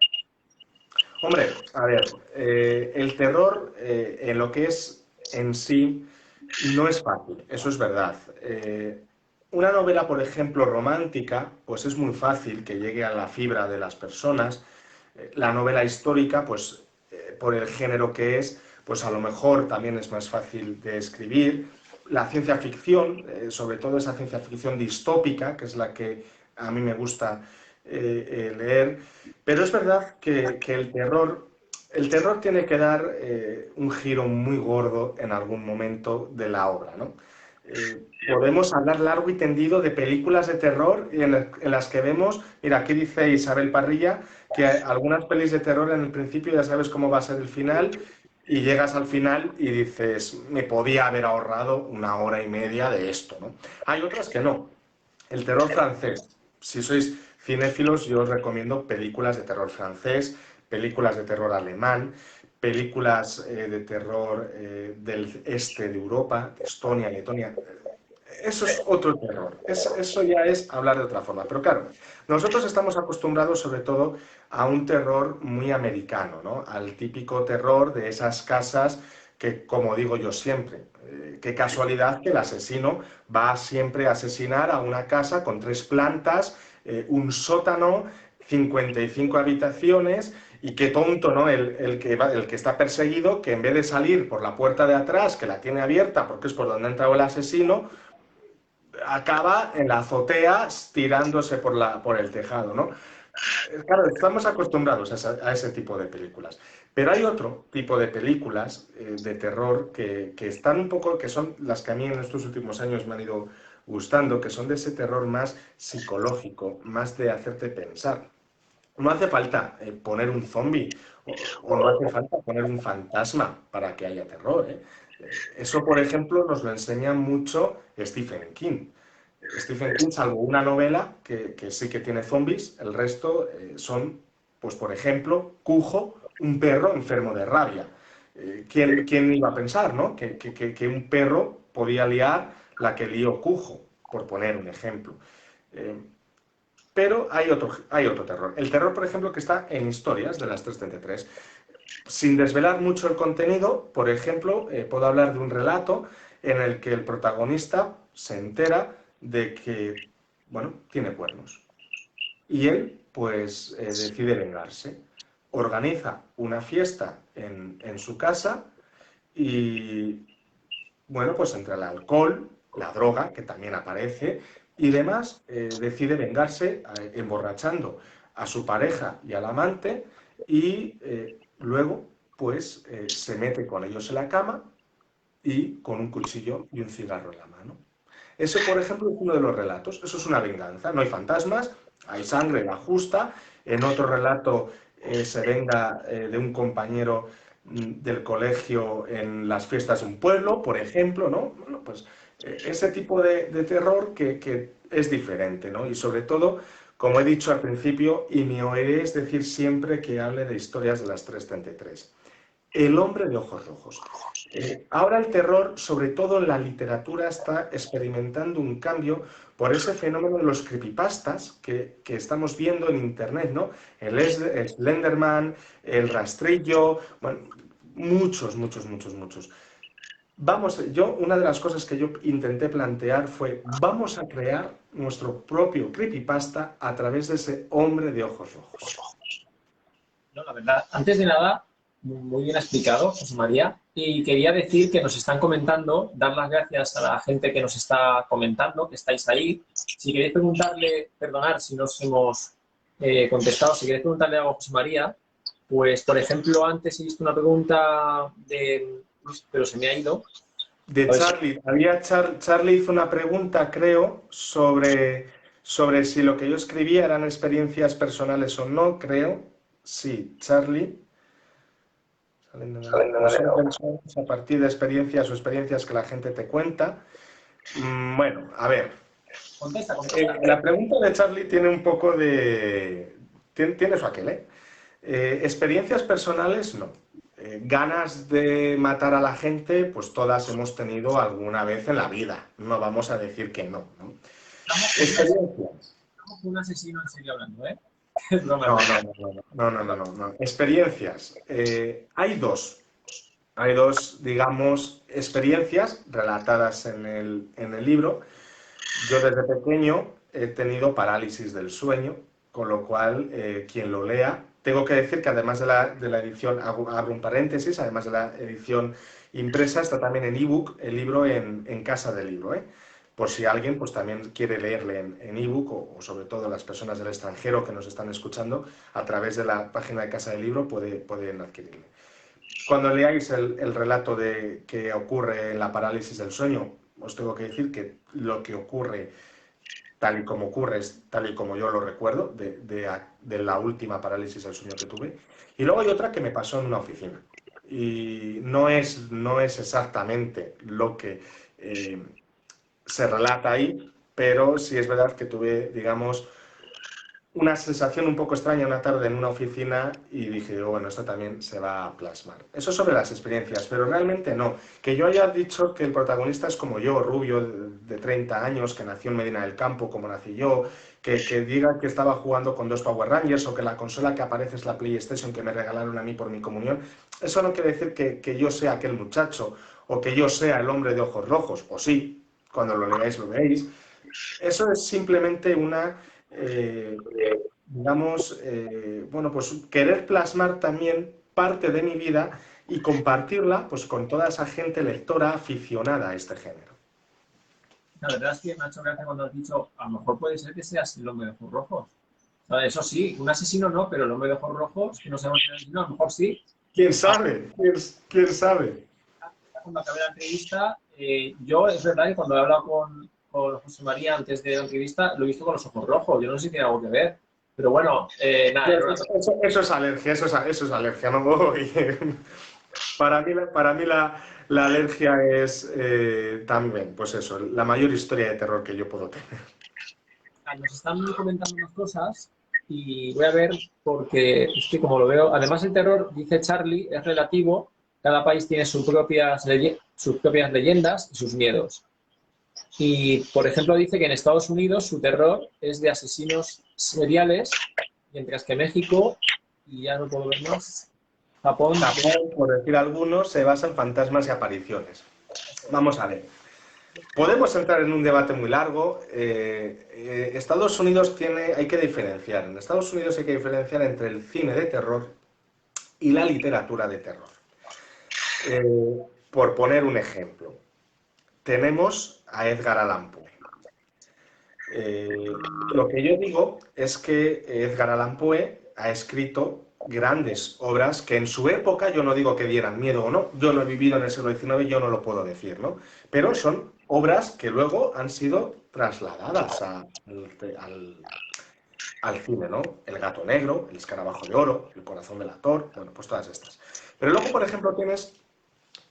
Hombre, a ver, el terror en lo que es en sí no es fácil, eso es verdad. Una novela, por ejemplo, romántica, pues es muy fácil que llegue a la fibra de las personas. La novela histórica, pues por el género que es, pues a lo mejor también es más fácil de escribir. La ciencia ficción, sobre todo esa ciencia ficción distópica, que es la que a mí me gusta leer, pero es verdad que el terror tiene que dar un giro muy gordo en algún momento de la obra, ¿no? Podemos hablar largo y tendido de películas de terror en las que vemos, mira, aquí dice Isabel Parrilla, que algunas pelis de terror en el principio ya sabes cómo va a ser el final y llegas al final y dices, me podía haber ahorrado una hora y media de esto, ¿no? Hay otras que no. El terror francés. Si sois cinéfilos, yo os recomiendo películas de terror francés, películas de terror alemán, películas de terror del este de Europa, de Estonia, Letonia. Eso es otro terror. Eso ya es hablar de otra forma. Pero claro, nosotros estamos acostumbrados sobre todo a un terror muy americano, ¿no? Al típico terror de esas casas que, como digo yo siempre, qué casualidad que el asesino va siempre a asesinar a una casa con 3 plantas, un sótano, 55 habitaciones y qué tonto, ¿no? El que está perseguido, que en vez de salir por la puerta de atrás, que la tiene abierta porque es por donde ha entrado el asesino, acaba en la azotea tirándose por el tejado, ¿no? Claro, estamos acostumbrados a ese tipo de películas. Pero hay otro tipo de películas de terror que están un poco, que son las que a mí en estos últimos años me han ido gustando, que son de ese terror más psicológico, más de hacerte pensar. No hace falta poner un zombie o no hace falta poner un fantasma para que haya terror, ¿eh? Eso, por ejemplo, nos lo enseña mucho Stephen King. Stephen King, salvo una novela que sí que tiene zombies, el resto son, pues por ejemplo, Cujo, un perro enfermo de rabia. ¿Quién iba a pensar, ¿no? Que un perro podía liar la que lió Cujo, por poner un ejemplo. Eh, Pero hay otro terror. El terror, por ejemplo, que está en historias de las 333. Sin desvelar mucho el contenido, por ejemplo, puedo hablar de un relato en el que el protagonista se entera de que, bueno, tiene cuernos. Y él, pues, decide vengarse. Organiza una fiesta en su casa y, bueno, pues entre el alcohol, la droga, que también aparece, y demás, decide vengarse emborrachando a su pareja y al amante y luego, pues, se mete con ellos en la cama y con un cuchillo y un cigarro en la mano. Ese, por ejemplo, es uno de los relatos. Eso es una venganza. No hay fantasmas, hay sangre, la justa. En otro relato se venga de un compañero del colegio en las fiestas de un pueblo, por ejemplo, ¿no? Bueno, pues ese tipo de terror que es diferente, ¿no? Y sobre todo, como he dicho al principio, y me oiréis decir siempre que hable de historias de las 333. El hombre de ojos rojos. Ahora el terror, sobre todo en la literatura, está experimentando un cambio por ese fenómeno de los creepypastas que estamos viendo en Internet, ¿no? El Slenderman, el rastrillo, bueno, muchos. Una de las cosas que yo intenté plantear fue, vamos a crear nuestro propio creepypasta a través de ese hombre de ojos rojos. No, la verdad, antes de nada, muy bien explicado, José María. Y quería decir que nos están comentando, dar las gracias a la gente que nos está comentando, que estáis ahí. Si queréis preguntarle, perdonar si no os hemos contestado, si queréis preguntarle algo a José María, pues, por ejemplo, antes he visto una pregunta de... pero se me ha ido. De Charlie. Charlie hizo una pregunta, creo, sobre si lo que yo escribía eran experiencias personales o no, creo. Sí, Charlie. Son personas a partir de experiencias o experiencias que la gente te cuenta. Bueno, a ver. Contesta. La pregunta de Charlie tiene un poco de... Tiene su aquel, ¿eh? Experiencias personales, no. Ganas de matar a la gente, pues todas hemos tenido alguna vez en la vida. No vamos a decir que no, ¿no? Experiencias. Estamos con un asesino en serio hablando, ¿eh? No. Experiencias. Hay dos, digamos, experiencias relatadas en el libro. Yo desde pequeño he tenido parálisis del sueño, con lo cual quien lo lea, tengo que decir que además de la edición, abro un paréntesis, además de la edición impresa, está también en ebook el libro en casa del libro, ¿eh? Por si alguien pues también quiere leerle en ebook o sobre todo las personas del extranjero que nos están escuchando, a través de la página de Casa del Libro pueden adquirirle. Cuando leáis el relato de que ocurre en la parálisis del sueño, os tengo que decir que lo que ocurre tal y como ocurre es tal y como yo lo recuerdo de la última parálisis del sueño que tuve. Y luego hay otra que me pasó en una oficina. Y no es exactamente lo que se relata ahí, pero sí es verdad que tuve, digamos, una sensación un poco extraña una tarde en una oficina y dije, bueno, esto también se va a plasmar. Eso sobre las experiencias, pero realmente no. Que yo haya dicho que el protagonista es como yo, rubio de 30 años, que nació en Medina del Campo, como nací yo, que diga que estaba jugando con 2 Power Rangers o que la consola que aparece es la PlayStation que me regalaron a mí por mi comunión, eso no quiere decir que yo sea aquel muchacho o que yo sea el hombre de ojos rojos, o sí, cuando lo leáis lo veréis. Eso es simplemente una... digamos, bueno, pues querer plasmar también parte de mi vida y compartirla pues con toda esa gente lectora aficionada a este género. La verdad es que me ha hecho gracia cuando has dicho, a lo mejor puede ser que seas el hombre de ojos rojos. O sea, eso sí, un asesino no, pero el hombre de ojos rojos, que no sabemos si es asesino, a lo mejor sí. ¿Quién sabe? ¿Quién sabe? Cuando acabé la entrevista, yo es verdad que cuando he hablado con José María antes de la entrevista, lo he visto con los ojos rojos. Yo no sé si tiene algo que ver. Pero bueno, nada. Eso es alergia, eso es alergia, no voy. Para mí la alergia es también, pues eso, la mayor historia de terror que yo puedo tener. Nos están comentando unas cosas y voy a ver porque es que como lo veo, además el terror, dice Charlie, es relativo, cada país tiene sus propias leyendas y sus miedos. Y, por ejemplo, dice que en Estados Unidos su terror es de asesinos seriales, mientras que México, y ya no puedo ver más, Japón... Japón, por decir algunos, se basa en fantasmas y apariciones. Vamos a ver. Podemos entrar en un debate muy largo. Estados Unidos hay que diferenciar. En Estados Unidos hay que diferenciar entre el cine de terror y la literatura de terror. Por poner un ejemplo, tenemos a Edgar Allan Poe. Lo que yo digo es que Edgar Allan Poe ha escrito grandes obras que en su época, yo no digo que dieran miedo o no, yo no he vivido en el siglo XIX, yo no lo puedo decir, ¿no? Pero son obras que luego han sido trasladadas al cine, ¿no? El gato negro, el escarabajo de oro, el corazón del actor, bueno, pues todas estas. Pero luego, por ejemplo, tienes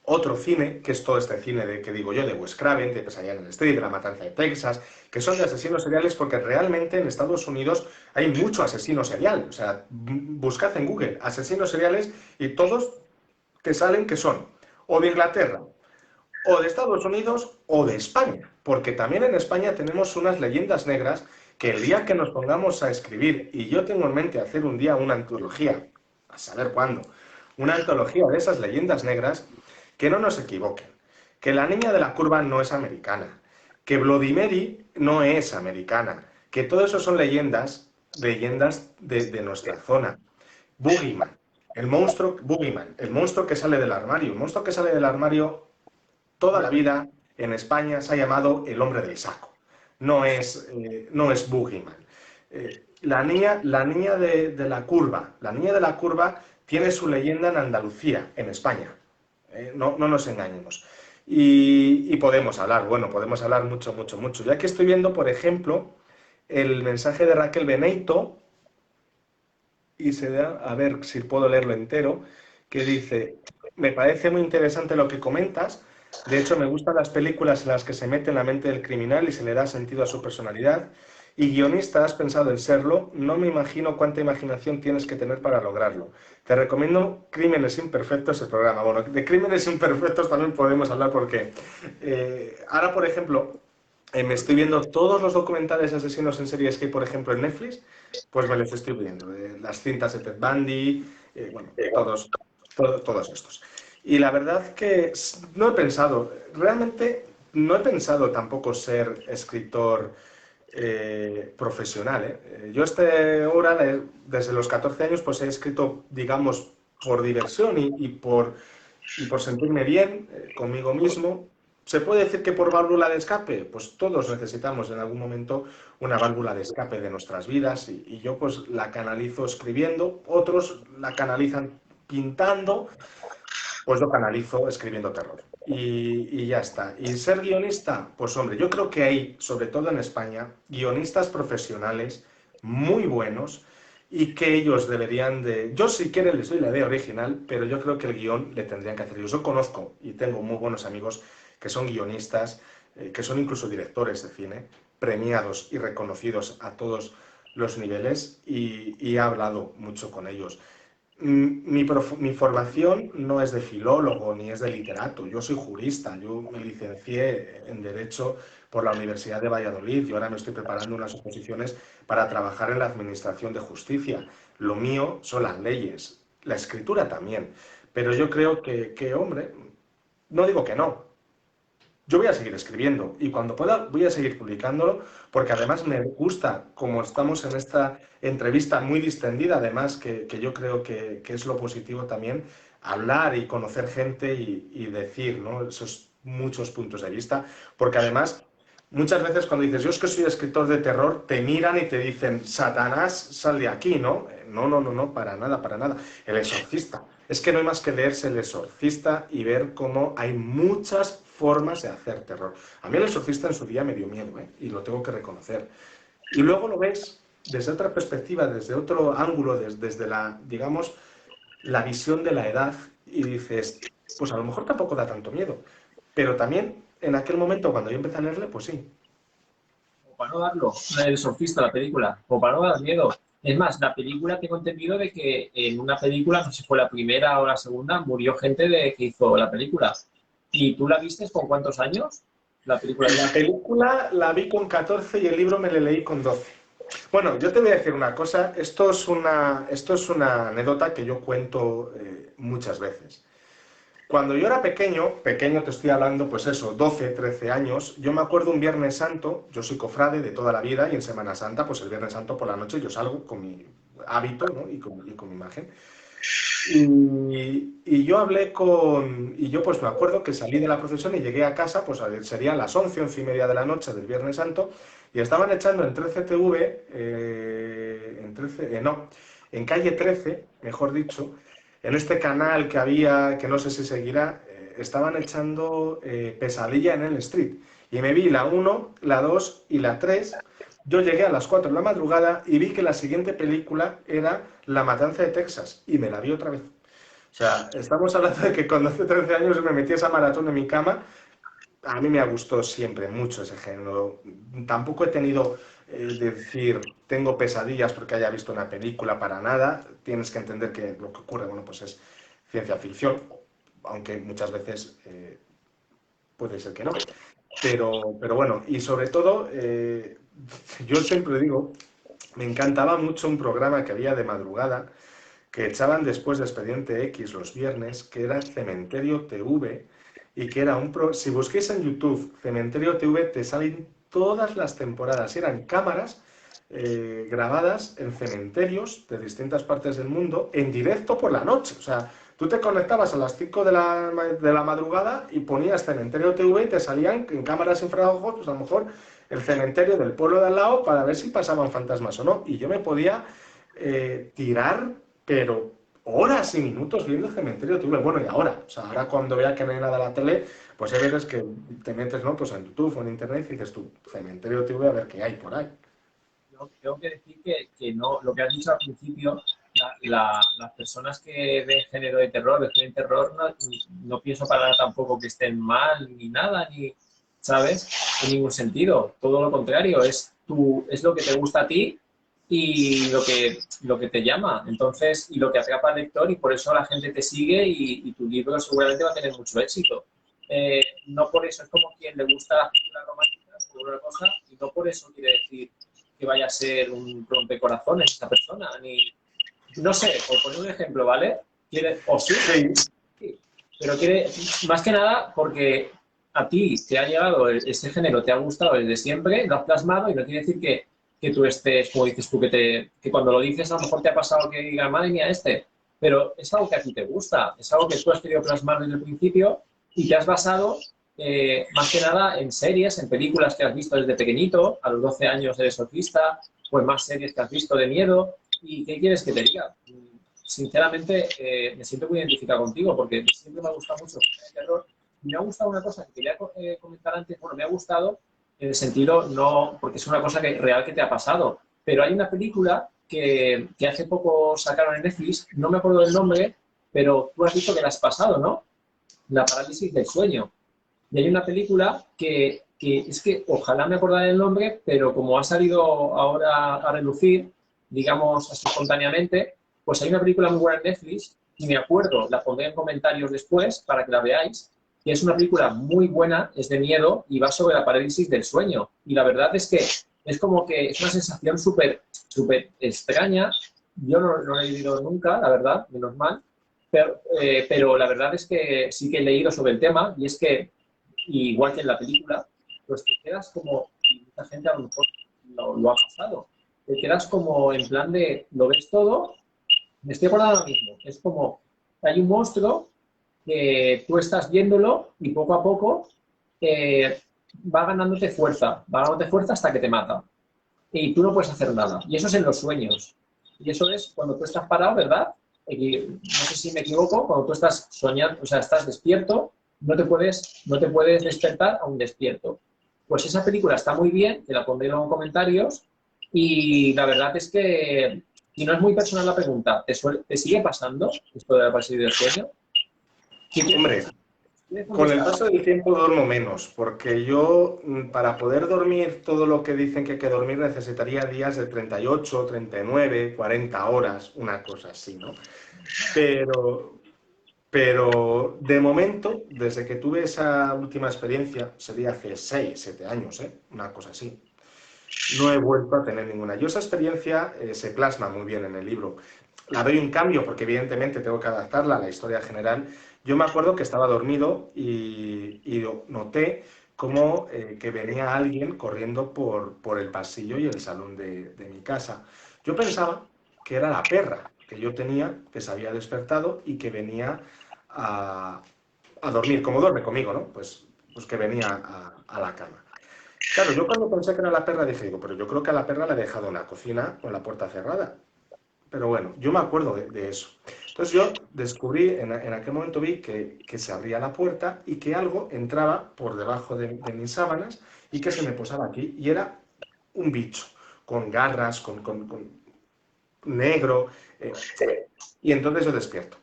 otro cine, que es todo este cine que digo yo, de Wes Craven, de Pesadilla en el Street, de La Matanza de Texas, que son de asesinos seriales, porque realmente en Estados Unidos hay mucho asesino serial. O sea, buscad en Google asesinos seriales y todos te salen que son o de Inglaterra, o de Estados Unidos, o de España. Porque también en España tenemos unas leyendas negras que el día que nos pongamos a escribir, y yo tengo en mente hacer un día una antología, a saber cuándo, una antología de esas leyendas negras, que no nos equivoquen, que la niña de la curva no es americana, que Bloody Mary no es americana, que todo eso son leyendas de nuestra zona. Boogeyman, el monstruo que sale del armario, el monstruo que sale del armario toda la vida en España se ha llamado el hombre del saco, no es Boogeyman. La niña de la curva tiene su leyenda en Andalucía, en España. No nos engañemos. Y podemos hablar, bueno, podemos hablar mucho, mucho, mucho. Ya que estoy viendo, por ejemplo, el mensaje de Raquel Beneito, y se da, a ver si puedo leerlo entero, que dice, me parece muy interesante lo que comentas, de hecho me gustan las películas en las que se mete en la mente del criminal y se le da sentido a su personalidad, y guionista, has pensado en serlo, no me imagino cuánta imaginación tienes que tener para lograrlo. Te recomiendo Crímenes Imperfectos, el programa. Bueno, de Crímenes Imperfectos también podemos hablar porque ahora, por ejemplo, me estoy viendo todos los documentales de asesinos en series que hay, por ejemplo, en Netflix, pues me los estoy viendo. Las cintas de Ted Bundy, bueno, todos estos. Y la verdad que no he pensado, realmente no he pensado tampoco ser escritor profesional. Yo ahora, desde los 14 años, pues he escrito, digamos, por diversión y por sentirme bien conmigo mismo. ¿Se puede decir que por válvula de escape? Pues todos necesitamos en algún momento una válvula de escape de nuestras vidas y yo pues la canalizo escribiendo, otros la canalizan pintando, pues lo canalizo escribiendo terror. Y ya está. ¿Y ser guionista? Pues hombre, yo creo que hay, sobre todo en España, guionistas profesionales muy buenos y que ellos deberían de... Yo si quieren les doy la idea original, pero yo creo que el guión le tendrían que hacer ellos. Yo conozco y tengo muy buenos amigos que son guionistas, que son incluso directores de cine, premiados y reconocidos a todos los niveles y he hablado mucho con ellos. Mi formación no es de filólogo ni es de literato, yo soy jurista, yo me licencié en Derecho por la Universidad de Valladolid y ahora me estoy preparando unas oposiciones para trabajar en la Administración de Justicia. Lo mío son las leyes, la escritura también, pero yo creo que hombre, no digo que no, yo voy a seguir escribiendo y cuando pueda voy a seguir publicándolo porque además me gusta, como estamos en esta entrevista muy distendida, además que yo creo que es lo positivo también, hablar y conocer gente y decir, ¿no? Esos muchos puntos de vista, porque además muchas veces cuando dices yo es que soy escritor de terror, te miran y te dicen Satanás, sal de aquí, ¿no? No, para nada, para nada. El exorcista. Es que no hay más que leerse El Exorcista y ver cómo hay muchas formas de hacer terror. A mí El Exorcista en su día me dio miedo, ¿eh? Y lo tengo que reconocer. Y luego lo ves desde otra perspectiva, desde otro ángulo, desde la, digamos, la visión de la edad y dices, pues a lo mejor tampoco da tanto miedo. Pero también en aquel momento cuando yo empecé a leerle, pues sí. O para no darlo, El Exorcista, la película, o para no dar miedo. Es más, la película tengo entendido de que en una película, no sé si fue la primera o la segunda, murió gente que hizo la película. ¿Y tú la viste con cuántos años? la película. La película la vi con 14 y el libro me lo leí con 12. Bueno, yo te voy a decir una cosa, esto es una anécdota que yo cuento muchas veces. Cuando yo era pequeño, pequeño te estoy hablando, pues eso, 12, 13 años, yo me acuerdo un Viernes Santo, yo soy cofrade de toda la vida y en Semana Santa, pues el Viernes Santo por la noche yo salgo con mi hábito, ¿no? y con mi imagen. Y yo hablé con... Y yo pues me acuerdo que salí de la procesión y llegué a casa, pues serían las 11, 11 y media de la noche del Viernes Santo, y estaban echando en 13TV, no, en calle 13, mejor dicho, en este canal que había, que no sé si seguirá, estaban echando Pesadilla en el Street. Y me vi la 1, la 2 y la 3. Yo llegué a las 4 de la madrugada y vi que la siguiente película era La Matanza de Texas y me la vi otra vez. O sea, estamos hablando de que cuando hace 13 años me metí esa maratón en mi cama. A mí me ha gustado siempre mucho ese género. Tampoco he tenido, de decir, tengo pesadillas porque haya visto una película para nada. Tienes que entender que lo que ocurre, bueno, pues es ciencia ficción, aunque muchas veces puede ser que no. Pero bueno, y sobre todo, yo siempre digo, me encantaba mucho un programa que había de madrugada, que echaban después de Expediente X los viernes, que era Cementerio TV, y que era si busquéis en YouTube Cementerio TV, te salen todas las temporadas. Eran cámaras grabadas en cementerios de distintas partes del mundo, en directo por la noche. O sea, tú te conectabas a las 5 de la madrugada y ponías Cementerio TV y te salían en cámaras infrarrojos, pues a lo mejor el cementerio del pueblo de al lado para ver si pasaban fantasmas o no. Y yo me podía tirar, pero horas y minutos viendo el Cementerio TV. Bueno, y ahora, o sea, ahora cuando vea que no hay nada en la tele, pues hay veces que te metes, ¿no? Pues en YouTube o en Internet y dices tú, Cementerio TV, a ver qué hay por ahí. Yo tengo que decir que no, lo que has dicho al principio, las personas que ven género de terror, de terror, no pienso para nada tampoco que estén mal ni nada, ni, ¿sabes? En ningún sentido. Todo lo contrario, es lo que te gusta a ti y lo que te llama. Entonces, y lo que atrapa al lector, y por eso la gente te sigue y tu libro seguramente va a tener mucho éxito. No por eso es como quien le gusta las películas románticas por una cosa, y no por eso quiere decir que vaya a ser un rompecorazones esa persona, ni, no sé, por poner un ejemplo, ¿vale? O sí, sí, pero quiere, más que nada porque a ti te ha llegado este género, te ha gustado desde siempre, lo has plasmado y no quiere decir que tú estés, como dices tú, que cuando lo dices a lo mejor te ha pasado que diga, madre mía, pero es algo que a ti te gusta, es algo que tú has querido plasmar desde el principio y te has basado más que nada en series, en películas que has visto desde pequeñito, a los 12 años eres surfista, o en más series que has visto de miedo. ¿Y qué quieres que te diga? Sinceramente, me siento muy identificado contigo porque siempre me ha gustado mucho el terror. Y me ha gustado una cosa que quería comentar antes, bueno, me ha gustado en el sentido, no, porque es una cosa real que te ha pasado, pero hay una película que hace poco sacaron en Netflix, no me acuerdo del nombre, pero tú has dicho que la has pasado, ¿no? La parálisis del sueño. Y hay una película que es que ojalá me acordara el nombre, pero como ha salido ahora a relucir, digamos así espontáneamente, pues hay una película muy buena en Netflix, y me acuerdo, la pondré en comentarios después para que la veáis, que es una película muy buena, es de miedo y va sobre la parálisis del sueño. Y la verdad es que es como que es una sensación súper extraña. Yo no la he vivido nunca, la verdad, menos mal, pero la verdad es que sí que he leído sobre el tema y es que igual que en la película, pues te quedas como, y mucha gente a lo mejor lo ha pasado, te quedas como en plan de, lo ves todo, me estoy acordando ahora mismo, es como, hay un monstruo que tú estás viéndolo y poco a poco va ganándote fuerza hasta que te mata. Y tú no puedes hacer nada. Y eso es en los sueños. Y eso es cuando tú estás parado, ¿verdad? No sé si me equivoco, cuando tú estás soñando, o sea, estás despierto, no te puedes despertar aún despierto. Pues esa película está muy bien, te la pondré en los comentarios, y la verdad es que, si no es muy personal la pregunta, ¿te sigue pasando esto de la parálisis del sueño? Hombre, con el paso del tiempo duermo menos, porque yo, para poder dormir todo lo que dicen que hay que dormir, necesitaría días de 38, 39, 40 horas, una cosa así, ¿no? Pero Pero de momento, desde que tuve esa última experiencia, sería hace 6, 7 años, una cosa así, no he vuelto a tener ninguna. Yo esa experiencia se plasma muy bien en el libro. La doy un cambio porque evidentemente tengo que adaptarla a la historia general. Yo me acuerdo que estaba dormido y noté como que venía alguien corriendo por el pasillo y el salón de mi casa. Yo pensaba que era la perra que yo tenía, que se había despertado y que venía a, a dormir, como duerme conmigo, ¿no? Pues que venía a la cama. Claro, yo cuando pensé que era la perra dije, digo, pero yo creo que a la perra le he dejado en la cocina con la puerta cerrada. Pero bueno, yo me acuerdo de eso. Entonces yo descubrí, en aquel momento vi que se abría la puerta y que algo entraba por debajo de mis sábanas y que se me posaba aquí. Y era un bicho, con garras, con negro. eh, y entonces yo despierto.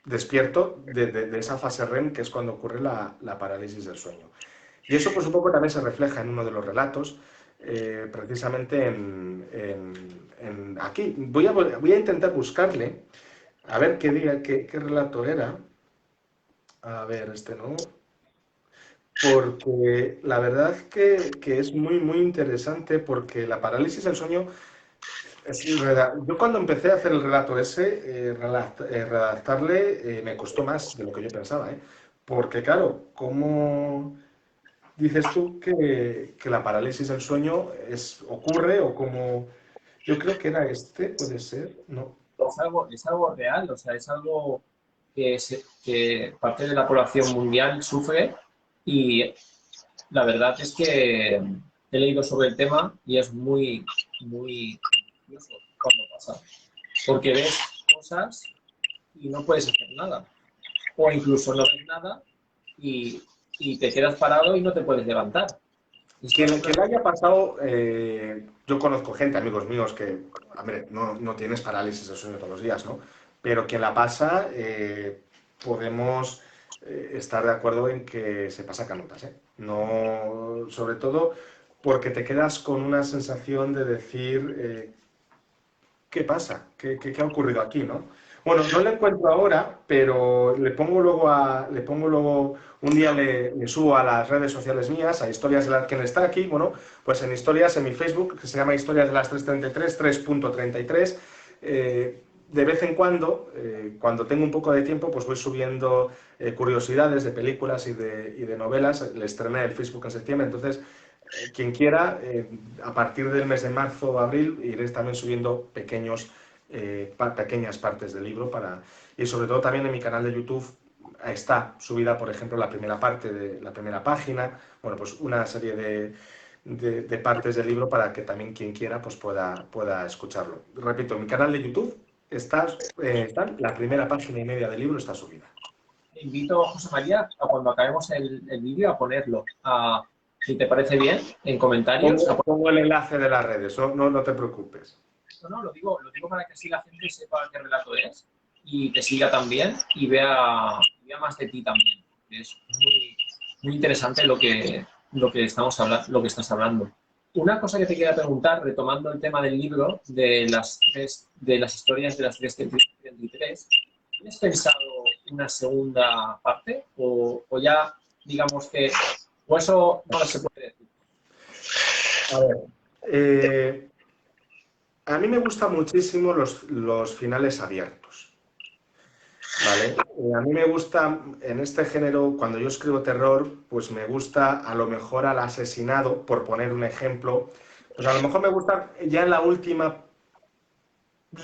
Despierto de esa fase REM que es cuando ocurre la parálisis del sueño. Y eso, pues, un poco también se refleja en uno de los relatos, precisamente aquí. Voy a intentar buscarle, a ver qué diga, qué relato era. A ver, este no. Porque la verdad que es muy, muy interesante porque la parálisis del sueño yo cuando empecé a hacer el relato ese, redactarle, me costó más de lo que yo pensaba, ¿eh? Porque claro, ¿cómo dices tú que la parálisis del sueño ocurre o como... Yo creo que era este, puede ser, ¿no? Es algo real, o sea, es algo que parte de la población mundial sufre y la verdad es que he leído sobre el tema y es muy, muy curioso cuando pasa. Porque ves cosas y no puedes hacer nada. O incluso no ves nada y, y te quedas parado y no te puedes levantar. Esto es Quien una... le haya pasado, yo conozco gente, amigos míos, que, hombre, no tienes parálisis del sueño todos los días, ¿no? Pero quien la pasa, podemos estar de acuerdo en que se pasa canutas, ¿eh? No, sobre todo porque te quedas con una sensación de decir, ¿qué pasa? ¿Qué ha ocurrido aquí, no? Bueno, no le encuentro ahora, pero le pongo luego, un día le subo a las redes sociales mías, a Historias de las que está aquí, bueno, pues en historias, en mi Facebook, que se llama Historias de las 333, 3.33, de vez en cuando tengo un poco de tiempo, pues voy subiendo curiosidades de películas y de novelas. Le estrené el Facebook en septiembre, entonces quien quiera, a partir del mes de marzo o abril, iré también subiendo pequeñas partes del libro y sobre todo también en mi canal de YouTube está subida, por ejemplo, la primera parte de la primera página, bueno, pues una serie de partes del libro para que también quien quiera pues pueda escucharlo. Repito, en mi canal de YouTube está la primera página y media del libro está subida. Te invito, José María, a cuando acabemos el vídeo a ponerlo. Si te parece bien, en comentarios. Pongo el enlace de las redes, no te preocupes. No, lo digo para que así la gente sepa qué relato es y te siga también y vea más de ti también. Es muy, muy interesante lo que estás hablando. Una cosa que te quería preguntar, retomando el tema del libro de las historias de las 333, ¿tienes pensado una segunda parte o ya digamos que o eso no se puede decir? A ver, a mí me gustan muchísimo los finales abiertos, ¿vale? A mí me gusta, en este género, cuando yo escribo terror, pues me gusta a lo mejor al asesinado, por poner un ejemplo, pues a lo mejor me gusta ya en la última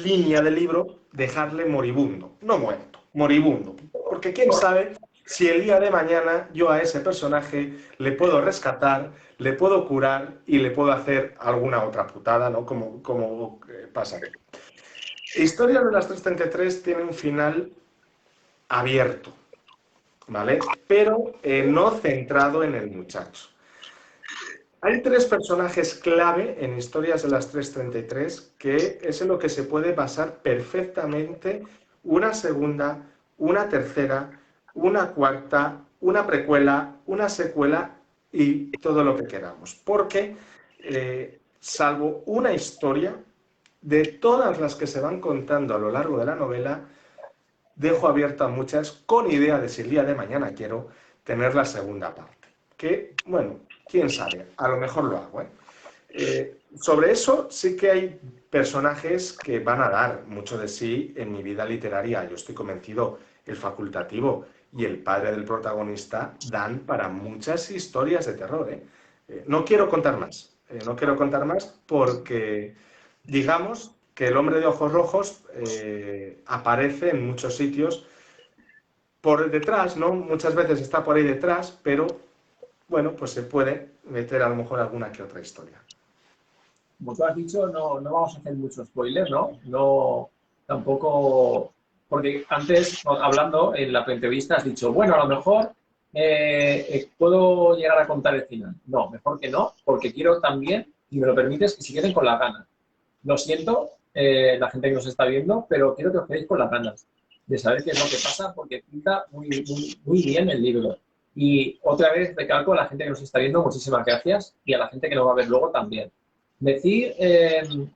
línea del libro dejarle moribundo, no muerto, moribundo, porque quién sabe si el día de mañana yo a ese personaje le puedo rescatar, le puedo curar y le puedo hacer alguna otra putada, ¿no? Como pasa aquí. Historia de las 333 tiene un final abierto, ¿vale? Pero no centrado en el muchacho. Hay tres personajes clave en Historias de las 333 que es en lo que se puede basar perfectamente una segunda, una tercera, una cuarta, una precuela, una secuela y todo lo que queramos. Porque, salvo una historia, de todas las que se van contando a lo largo de la novela, dejo abierto a muchas con idea de si el día de mañana quiero tener la segunda parte. Que, bueno, quién sabe, a lo mejor lo hago, ¿eh? Sobre eso sí que hay personajes que van a dar mucho de sí en mi vida literaria. Yo estoy convencido, el facultativo y el padre del protagonista dan para muchas historias de terror, ¿eh? No quiero contar más, no quiero contar más porque digamos que el hombre de ojos rojos aparece en muchos sitios por detrás, ¿no? Muchas veces está por ahí detrás, pero bueno, pues se puede meter a lo mejor alguna que otra historia. Como tú has dicho, no vamos a hacer mucho spoiler, ¿no? No, tampoco, porque antes, hablando en la entrevista, has dicho, bueno, a lo mejor puedo llegar a contar el final. No, mejor que no, porque quiero también, si me lo permites, que se queden con las ganas. Lo siento, la gente que nos está viendo, pero quiero que os quedéis con las ganas de saber qué es lo que pasa, porque pinta muy bien el libro. Y otra vez recalco a la gente que nos está viendo, muchísimas gracias, y a la gente que nos va a ver luego también. Decir,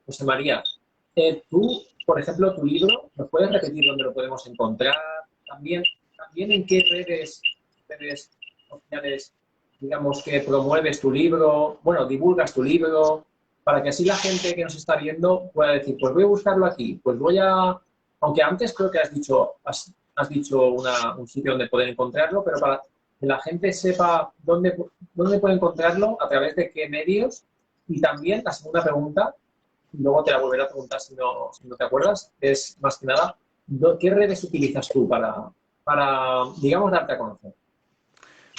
José María, tú, por ejemplo, tu libro, ¿nos puedes repetir dónde lo podemos encontrar? También en qué redes sociales, digamos, que promueves tu libro, bueno, divulgas tu libro, para que así la gente que nos está viendo pueda decir, pues voy a buscarlo aquí, pues voy a... Aunque antes creo que has dicho un sitio donde poder encontrarlo, pero para que la gente sepa dónde puede encontrarlo, a través de qué medios. Y también la segunda pregunta, y luego te la volveré a preguntar si no te acuerdas, es más que nada, ¿qué redes utilizas tú para digamos, darte a conocer?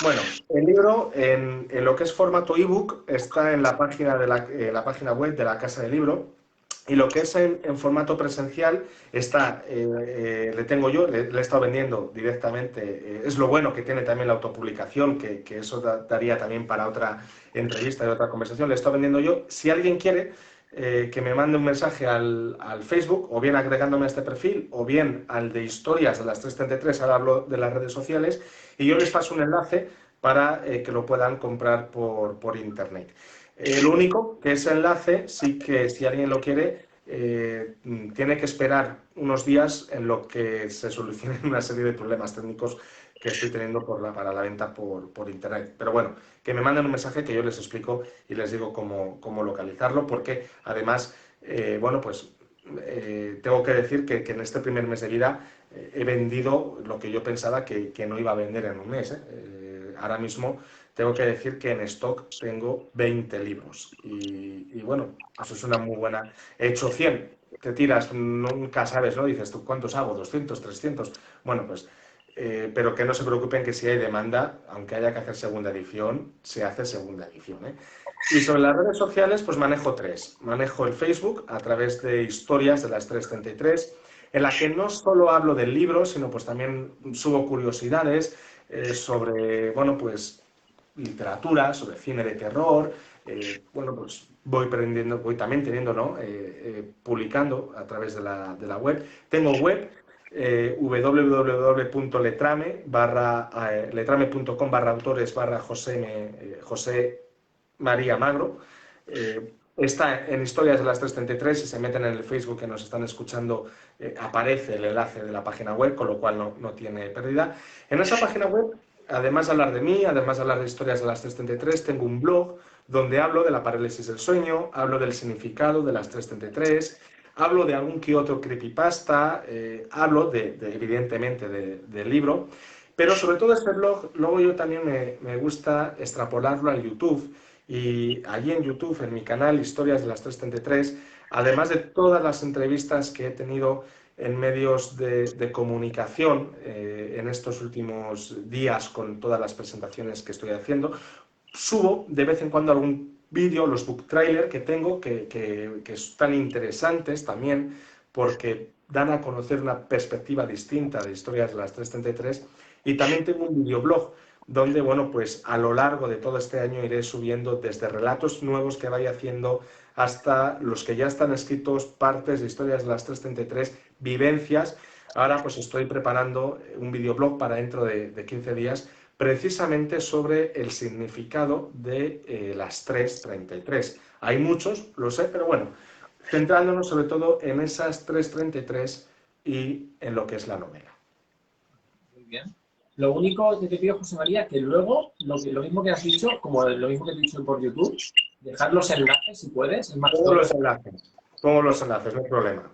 Bueno, el libro en lo que es formato ebook está en la página, la página web de la Casa del Libro, y lo que es en formato presencial está, le tengo yo, le he estado vendiendo directamente. Es lo bueno que tiene también la autopublicación, que eso daría también para otra entrevista y otra conversación. Le he estado vendiendo yo. Si alguien quiere que me mande un mensaje al Facebook, o bien agregándome a este perfil, o bien al de historias de las 333, ahora hablo de las redes sociales, y yo les paso un enlace para que lo puedan comprar por internet. Lo único que ese enlace, sí que si alguien lo quiere, tiene que esperar unos días en lo que se solucionen una serie de problemas técnicos que estoy teniendo para la venta por internet. Pero bueno, que me manden un mensaje que yo les explico y les digo cómo localizarlo, porque además, bueno, pues tengo que decir que en este primer mes de vida he vendido lo que yo pensaba que no iba a vender en un mes. Ahora mismo tengo que decir que en stock tengo 20 libros y bueno, eso es una muy buena. He hecho 100, te tiras, nunca sabes, ¿no? Dices tú, ¿cuántos hago? ¿200, 300? Bueno, pues, pero que no se preocupen que si hay demanda, aunque haya que hacer segunda edición, se hace segunda edición, ¿eh? Y sobre las redes sociales, pues manejo tres. Manejo el Facebook a través de historias de las 333, en la que no solo hablo del libro, sino pues también subo curiosidades sobre, bueno, pues literatura, sobre cine de terror. Bueno, pues voy también teniendo, ¿no? Publicando a través de la web. Tengo web, www.letrame.com/autores/José María Magro. Está en Historias de las 333, si se meten en el Facebook que nos están escuchando, aparece el enlace de la página web, con lo cual no tiene pérdida. En esa página web, además de hablar de mí, además de hablar de Historias de las 333, tengo un blog donde hablo de la parálisis del sueño, hablo del significado de las 333, hablo de algún que otro creepypasta, hablo evidentemente del libro, pero sobre todo este blog, luego yo también me gusta extrapolarlo al YouTube. Y allí en YouTube, en mi canal Historias de las 333, además de todas las entrevistas que he tenido en medios de comunicación en estos últimos días con todas las presentaciones que estoy haciendo, subo de vez en cuando algún vídeo, los book trailer que tengo, que están interesantes también, porque dan a conocer una perspectiva distinta de Historias de las 333. Y también tengo un videoblog donde, bueno, pues a lo largo de todo este año iré subiendo desde relatos nuevos que vaya haciendo hasta los que ya están escritos, partes de Historias de las 333, vivencias. Ahora pues estoy preparando un videoblog para dentro de 15 días, precisamente sobre el significado de las 333. Hay muchos, lo sé, pero bueno, centrándonos sobre todo en esas 333 y en lo que es la novela. bien. Lo único que te pido, José María, que luego, lo mismo que has dicho, como lo mismo que he dicho por YouTube, dejar los enlaces, si puedes, en Todos los enlaces. Todos los enlaces, no hay problema.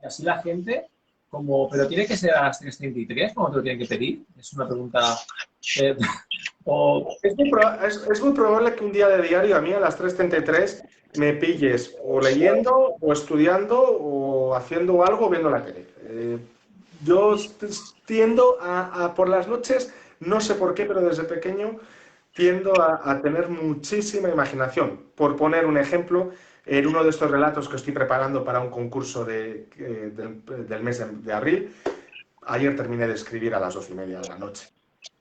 y así la gente, pero tiene que ser a las 3:33, como te lo tienen que pedir. Es una pregunta... Es muy probable que un día de diario a mí a las 3:33 me pilles o leyendo, o estudiando, o haciendo algo, o viendo la tele. Yo tiendo por las noches, no sé por qué, pero desde pequeño tiendo a tener muchísima imaginación. Por poner un ejemplo, en uno de estos relatos que estoy preparando para un concurso del mes de abril, ayer terminé de escribir a las 12:30 de la noche.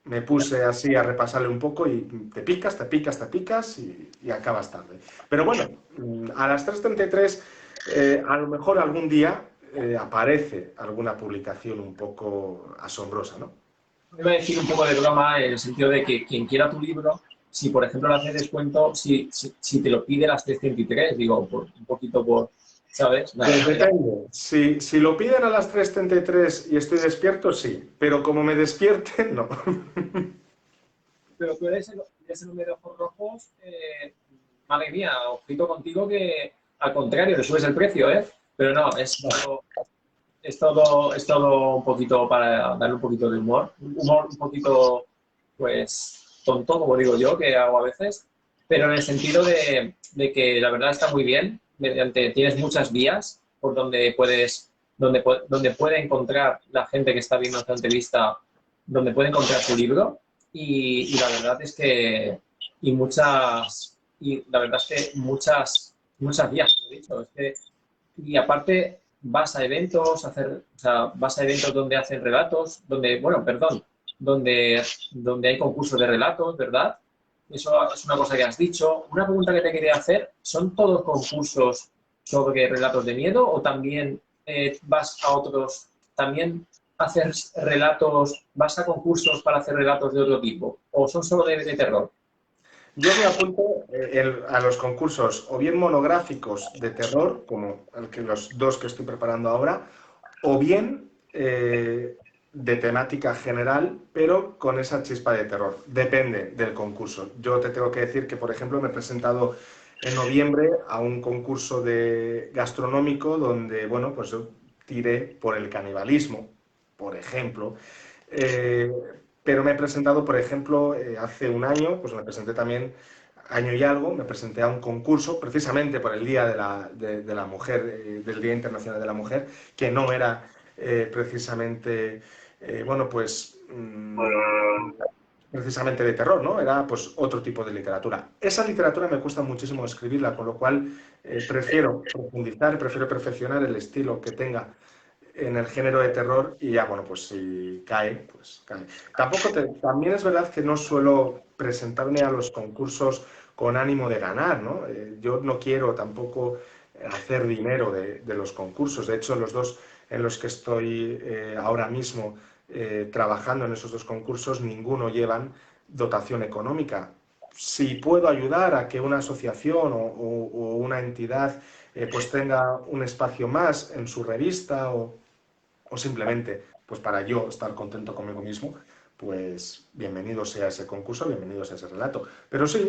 Me puse así a repasarle un poco y te picas, te picas, te picas y acabas tarde. Pero bueno, a las 3:33 a lo mejor algún día aparece alguna publicación un poco asombrosa, ¿no? Me iba a decir un poco de broma en el sentido de que quien quiera tu libro, si por ejemplo le haces descuento, si te lo pide a las 3:33, digo, un poquito por, ¿sabes? Pues depende. Si lo piden a las 3:33 y estoy despierto, sí. Pero como me despierten, no. Pero tú eres el hombre de ojos rojos, madre mía, ojito contigo que al contrario, le subes el precio, ¿eh? Pero no, es todo un poquito para darle un poquito de humor un poquito, pues, tonto, como digo yo, que hago a veces, pero en el sentido de que la verdad está muy bien, tienes muchas vías por donde puede encontrar la gente que está viendo esta entrevista, donde puede encontrar tu libro, y la verdad es que, la verdad es que muchas vías, como he dicho, y aparte vas a eventos, vas a eventos donde hacen relatos, donde hay concursos de relatos, ¿verdad? Eso es una cosa que has dicho. Una pregunta que te quería hacer, ¿son todos concursos sobre relatos de miedo o también vas a otros, también haces relatos, vas a concursos para hacer relatos de otro tipo o son solo de terror? Yo me apunto a los concursos o bien monográficos de terror, como los dos que estoy preparando ahora, o bien de temática general, pero con esa chispa de terror. Depende del concurso. Yo te tengo que decir que, por ejemplo, me he presentado en noviembre a un concurso gastronómico donde, bueno, pues yo tiré por el canibalismo, por ejemplo. Eh, pero me he presentado, por ejemplo, hace un año, pues me presenté también, año y algo, me presenté a un concurso precisamente por el Día de la Mujer, del Día Internacional de la Mujer, que no era precisamente, bueno, pues precisamente de terror, ¿no? Era pues otro tipo de literatura. Esa literatura me cuesta muchísimo escribirla, con lo cual prefiero profundizar, prefiero perfeccionar el estilo que tenga en el género de terror y ya, bueno, pues si cae, pues cae. También es verdad que no suelo presentarme a los concursos con ánimo de ganar, ¿no? Yo no quiero tampoco hacer dinero de los concursos. De hecho, los dos en los que estoy ahora mismo trabajando en esos dos concursos, ninguno llevan dotación económica. Si puedo ayudar a que una asociación o una entidad pues tenga un espacio más en su revista o simplemente pues para yo estar contento conmigo mismo, pues bienvenido sea ese concurso, bienvenido sea ese relato. Pero sí,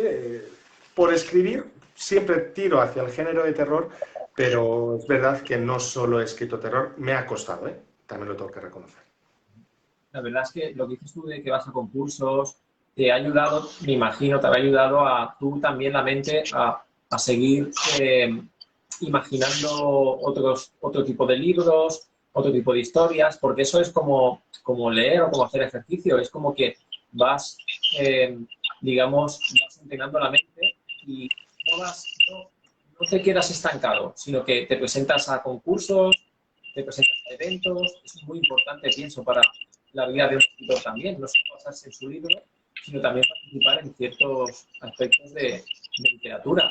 por escribir siempre tiro hacia el género de terror, pero es verdad que no solo he escrito terror, me ha costado, ¿eh? También lo tengo que reconocer. La verdad es que lo que dices tú de que vas a concursos te ha ayudado, me imagino, te ha ayudado a tú también la mente a seguir imaginando otro tipo de libros, otro tipo de historias, porque eso es como leer o como hacer ejercicio, es como que vas, vas entrenando la mente y no te quedas estancado, sino que te presentas a concursos, te presentas a eventos, es muy importante, pienso, para la vida de un escritor también, no solo basarse en su libro, sino también participar en ciertos aspectos de literatura,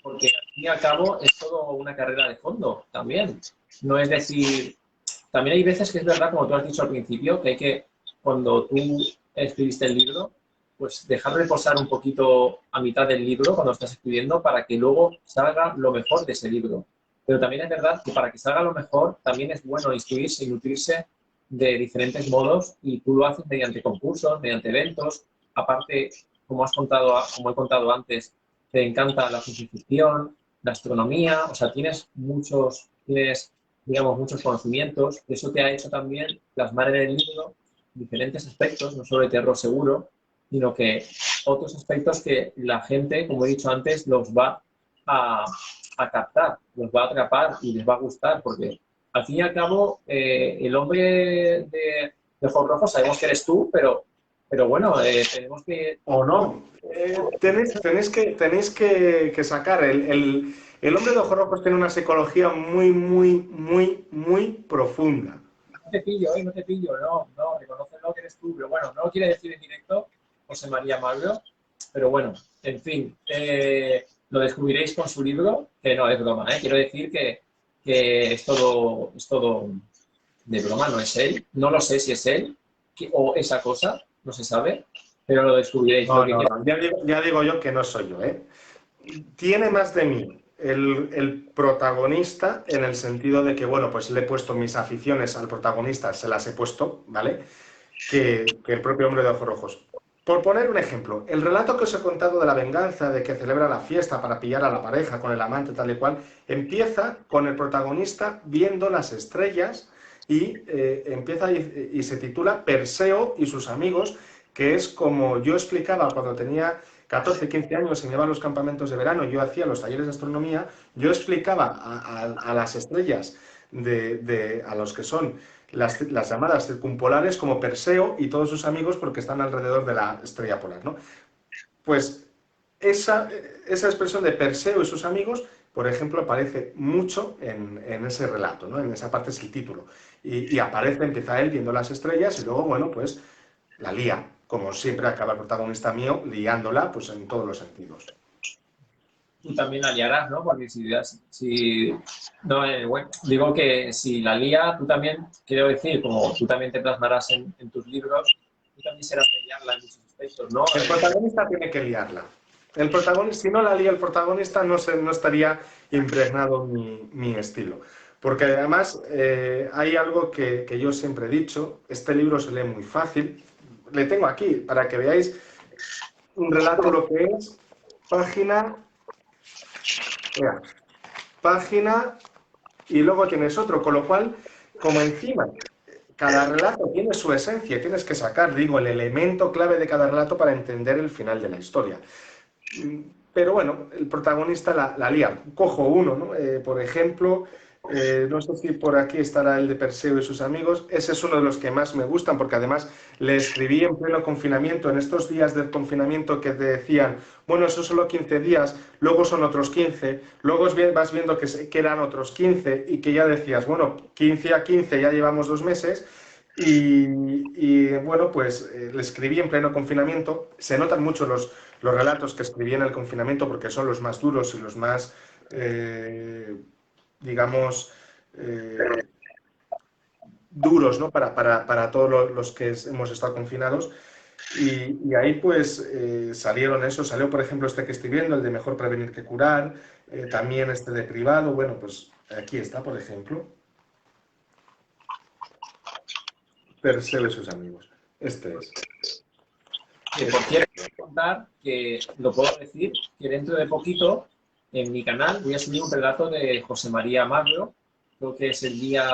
porque al fin y al cabo es todo una carrera de fondo también. No es decir, también hay veces que es verdad, como tú has dicho al principio, que hay que, cuando tú escribiste el libro, pues dejar reposar un poquito a mitad del libro cuando estás escribiendo para que luego salga lo mejor de ese libro. Pero también es verdad que para que salga lo mejor también es bueno instruirse y nutrirse de diferentes modos y tú lo haces mediante concursos, mediante eventos. Aparte, como he contado antes, te encanta la ciencia ficción, la astronomía, o sea, digamos, muchos conocimientos. Eso te ha hecho también plasmar en el libro diferentes aspectos, no solo de terror seguro, sino que otros aspectos que la gente, como he dicho antes, los va a captar, los va a atrapar y les va a gustar, porque al fin y al cabo, el hombre de ojos rojos sabemos que eres tú, pero bueno, tenemos que... O no. Tenéis que sacar. El hombre de ojos rojos tiene una psicología muy, muy, muy, muy profunda. No te pillo, no te pillo, no, reconócelo que eres tú, pero bueno, no lo quiere decir en directo José María Magro, pero bueno, en fin, lo descubriréis con su libro, que no es broma, quiero decir que es todo de broma, no es él, no lo sé si es él o esa cosa, no se sabe, pero lo descubriréis. No, no, no. Ya digo yo que no soy yo, ¿eh? Tiene más de mí el protagonista en el sentido de que, bueno, pues le he puesto mis aficiones al protagonista, se las he puesto, ¿vale? Que el propio hombre de ojos rojos. Por poner un ejemplo, el relato que os he contado de la venganza, de que celebra la fiesta para pillar a la pareja con el amante tal y cual, empieza con el protagonista viendo las estrellas y empieza y se titula Perseo y sus amigos, que es como yo explicaba cuando tenía 14, 15 años, en los campamentos de verano, yo hacía los talleres de astronomía, yo explicaba a las estrellas a los que son las llamadas circumpolares como Perseo y todos sus amigos porque están alrededor de la estrella polar, ¿no? Pues esa expresión de Perseo y sus amigos, por ejemplo, aparece mucho en ese relato, ¿no? En esa parte es el título. Y aparece, empieza él viendo las estrellas y luego, bueno, pues la lía, como siempre acaba el protagonista mío, liándola pues en todos los sentidos. Tú también la liarás, ¿no? Porque no, bueno, digo que si la lía, tú también, quiero decir, como tú también te plasmarás en tus libros, tú también serás de liarla en muchos aspectos, ¿no? El protagonista tiene que liarla. El protagonista, si no la lía el protagonista, no estaría impregnado mi estilo. Porque además hay algo que yo siempre he dicho, este libro se lee muy fácil. Le tengo aquí para que veáis un relato lo que es página, mira, página y luego tienes otro, con lo cual, como encima cada relato tiene su esencia, tienes que sacar, digo, el elemento clave de cada relato para entender el final de la historia. Pero bueno, el protagonista la lía. Cojo uno, ¿no? Por ejemplo, no sé si por aquí estará el de Perseo y sus amigos. Ese es uno de los que más me gustan porque además le escribí en pleno confinamiento, en estos días del confinamiento que te decían, bueno, eso solo 15 días, luego son otros 15, luego vas viendo que eran otros 15 y que ya decías, bueno, 15 a 15 ya llevamos 2 meses. Y bueno, pues le escribí en pleno confinamiento. Se notan mucho los relatos que escribí en el confinamiento porque son los más duros y los más, digamos, duros, ¿no? Para todos los que hemos estado confinados. Y ahí pues salieron eso, salió por ejemplo este que estoy viendo, el de mejor prevenir que curar, también este de privado, bueno, pues aquí está, por ejemplo. Perseo y sus amigos. Este es. Por cierto, quiero contar que, lo puedo decir, que dentro de poquito en mi canal voy a subir un relato de José María Magro, creo que es el día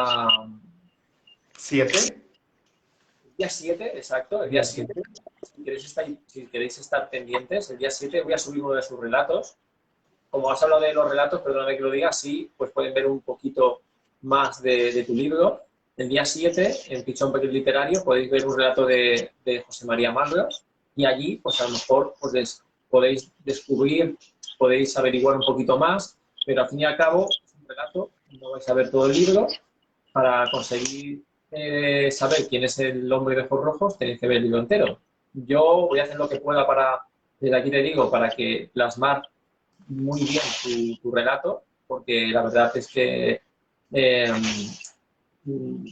7. Día 7, exacto, el día 7. Si queréis estar pendientes, el día 7 voy a subir uno de sus relatos. Como has hablado de los relatos, perdóname que lo diga, sí, pues pueden ver un poquito más de tu libro. El día 7, en Pichón Petit Literario, podéis ver un relato de José María Magro y allí, pues a lo mejor podéis descubrir, podéis averiguar un poquito más, pero al fin y al cabo es un relato, no vais a ver todo el libro. Para conseguir saber quién es el hombre de ojos rojos, tenéis que ver el libro entero. Yo voy a hacer lo que pueda desde aquí te digo, para que plasmar muy bien tu relato, porque la verdad es que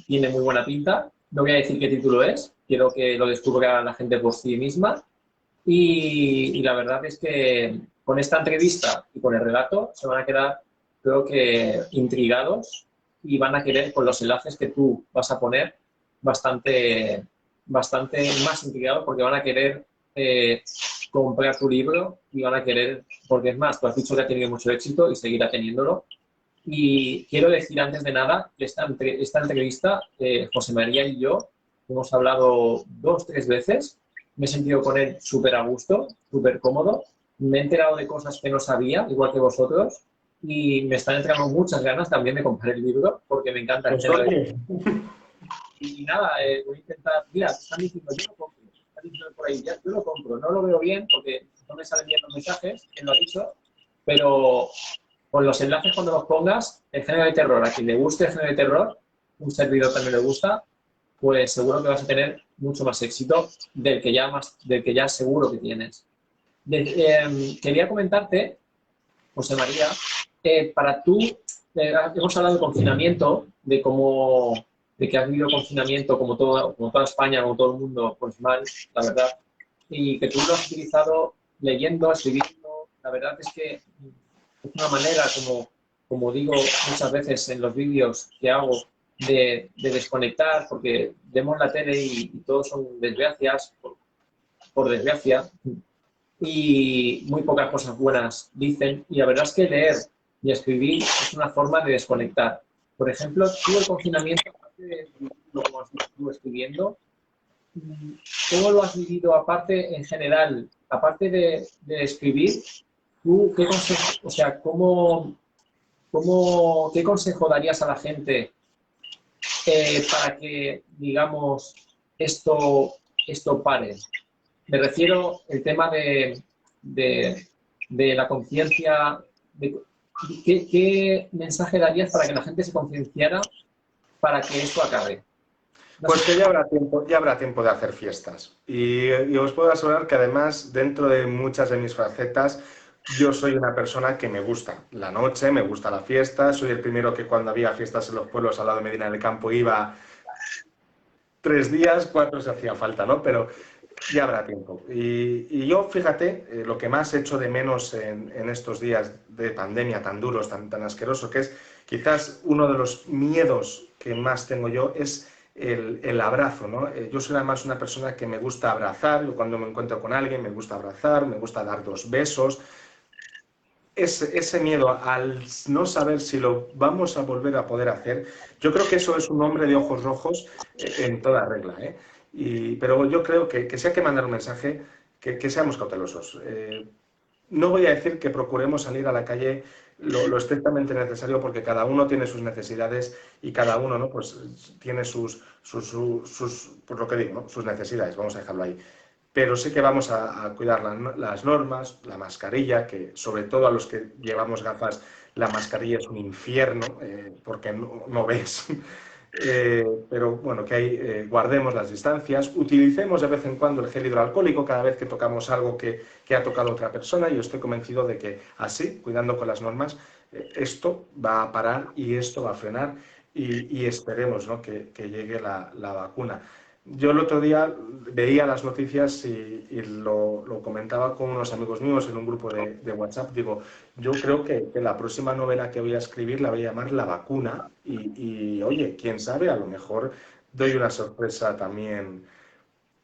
tiene muy buena pinta. No voy a decir qué título es, quiero que lo descubra la gente por sí misma. Y la verdad es que con esta entrevista y con el relato se van a quedar, creo que, intrigados y van a querer, con los enlaces que tú vas a poner, bastante más integrado porque van a querer comprar tu libro y van a querer, porque es más, tú has dicho que ha tenido mucho éxito y seguirá teniéndolo. Y quiero decir antes de nada que esta entrevista, José María y yo hemos hablado 2 o 3 veces, me he sentido con él súper a gusto, súper cómodo, me he enterado de cosas que no sabía, igual que vosotros, y me están entrando muchas ganas también de comprar el libro porque me encanta el Pues género. oye, Y nada, voy a intentar, mira, te están diciendo, yo lo compro, están diciendo por ahí, ya, yo lo compro, no lo veo bien porque no me salen bien los mensajes, quien lo ha dicho, pero con los enlaces cuando los pongas, el género de terror, a quien le guste el género de terror, un servidor también le gusta, pues seguro que vas a tener mucho más éxito del que ya seguro que tienes. Quería comentarte, José María, para tú, hemos hablado de confinamiento, de que has vivido confinamiento como toda España, como todo el mundo, pues mal, la verdad, y que tú lo has utilizado leyendo, escribiendo, la verdad es que es una manera, como digo muchas veces en los vídeos que hago, de desconectar, porque vemos la tele y todos son desgracias, por desgracia, y muy pocas cosas buenas dicen. Y la verdad es que leer y escribir es una forma de desconectar. Por ejemplo, tú el confinamiento, aparte de vivirlo como has dicho tú escribiendo, ¿cómo lo has vivido aparte en general? Aparte de escribir, ¿tú qué consejo, o sea, qué consejo darías a la gente para que, digamos, esto pare? Me refiero al tema de, de la conciencia. ¿Qué mensaje darías para que la gente se concienciara para que esto acabe? No pues sé. que ya habrá tiempo de hacer fiestas. Y os puedo asegurar que además, dentro de muchas de mis facetas, yo soy una persona que me gusta la noche, me gusta la fiesta, soy el primero que cuando había fiestas en los pueblos al lado de Medina del Campo iba 3 días, 4 si hacía falta, ¿no? Pero ya habrá tiempo. Y yo, fíjate, lo que más echo de menos en estos días de pandemia tan duros, tan asquerosos, que es quizás uno de los miedos que más tengo yo, es el abrazo, ¿no? Yo soy además una persona que me gusta abrazar, yo cuando me encuentro con alguien me gusta abrazar, me gusta dar 2 besos. Ese miedo al no saber si lo vamos a volver a poder hacer, yo creo que eso es un hombre de ojos rojos en toda regla, ¿eh? Pero yo creo que si hay que mandar un mensaje, que seamos cautelosos. No voy a decir que procuremos salir a la calle lo estrictamente necesario porque cada uno tiene sus necesidades y cada uno, ¿no? Pues tiene por lo que digo, ¿no? Sus necesidades, vamos a dejarlo ahí. Pero sí que vamos a cuidar las normas, la mascarilla, que sobre todo a los que llevamos gafas, la mascarilla es un infierno porque no ves. Pero bueno, que ahí guardemos las distancias, utilicemos de vez en cuando el gel hidroalcohólico cada vez que tocamos algo que ha tocado otra persona. Y yo estoy convencido de que así, cuidando con las normas, esto va a parar y esto va a frenar y esperemos, ¿no? que llegue la vacuna. Yo el otro día veía las noticias y lo comentaba con unos amigos míos en un grupo de WhatsApp. Digo, yo creo que la próxima novela que voy a escribir la voy a llamar La vacuna oye, quién sabe, a lo mejor doy una sorpresa también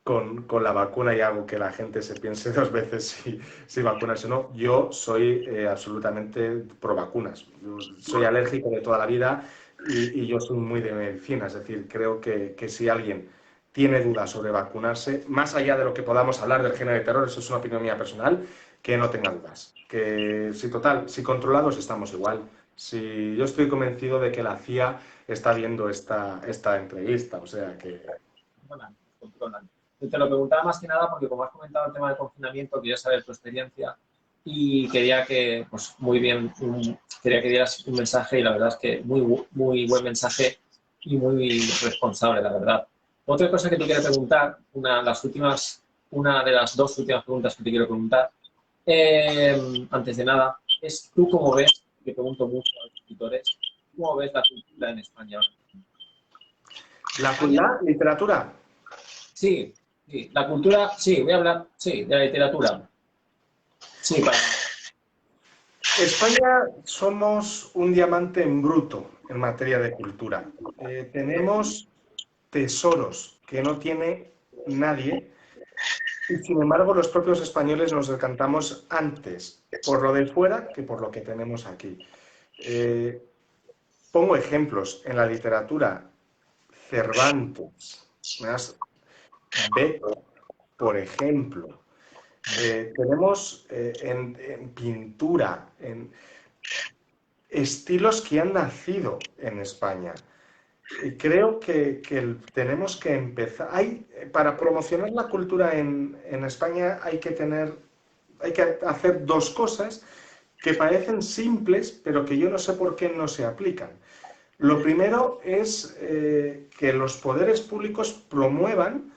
con la vacuna y hago que la gente se piense 2 veces si vacunarse o no. Yo soy absolutamente pro vacunas. Yo soy alérgico de toda la vida y yo soy muy de medicina. Es decir, creo que si alguien tiene dudas sobre vacunarse, más allá de lo que podamos hablar del género de terror, eso es una opinión mía personal, que no tenga dudas. Que si total, si controlados estamos igual. Si yo estoy convencido de que la CIA está viendo esta entrevista, o sea que Controlan. Te lo preguntaba más que nada porque como has comentado el tema del confinamiento, quería saber tu experiencia y quería que, pues muy bien, quería que dieras un mensaje y la verdad es que muy buen mensaje y muy responsable, la verdad. Otra cosa que te quiero preguntar, una de las 2 últimas preguntas que te quiero preguntar, antes de nada, es tú cómo ves, que pregunto mucho a los escritores, ¿cómo ves la cultura en España ahora? la literatura. Sí, sí, la cultura, sí, voy a hablar, sí, de la literatura. Sí, España somos un diamante en bruto en materia de cultura. Tenemos tesoros que no tiene nadie, y sin embargo los propios españoles nos decantamos antes por lo de fuera que por lo que tenemos aquí. Pongo ejemplos en la literatura. Cervantes, Beckett, por ejemplo. Tenemos en pintura, en estilos que han nacido en España. Creo que tenemos que empezar. Para promocionar la cultura en España hay que hacer dos cosas que parecen simples, pero que yo no sé por qué no se aplican. Lo primero es que los poderes públicos promuevan,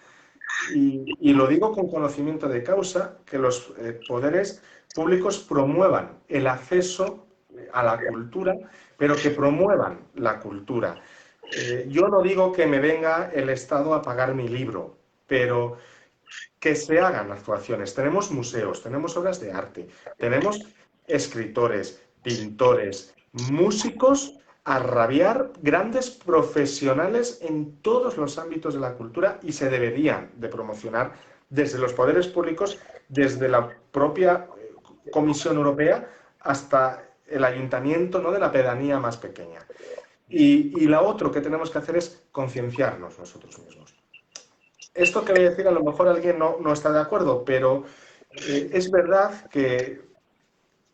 y lo digo con conocimiento de causa, que los poderes públicos promuevan el acceso a la cultura, pero que promuevan la cultura. Yo no digo que me venga el Estado a pagar mi libro, pero que se hagan actuaciones. Tenemos museos, tenemos obras de arte, tenemos escritores, pintores, músicos a rabiar, grandes profesionales en todos los ámbitos de la cultura, y se deberían de promocionar desde los poderes públicos, desde la propia Comisión Europea hasta el ayuntamiento, ¿no?, de la pedanía más pequeña. Y lo otro que tenemos que hacer es concienciarnos nosotros mismos. Esto que voy a decir, a lo mejor alguien no está de acuerdo, pero es verdad que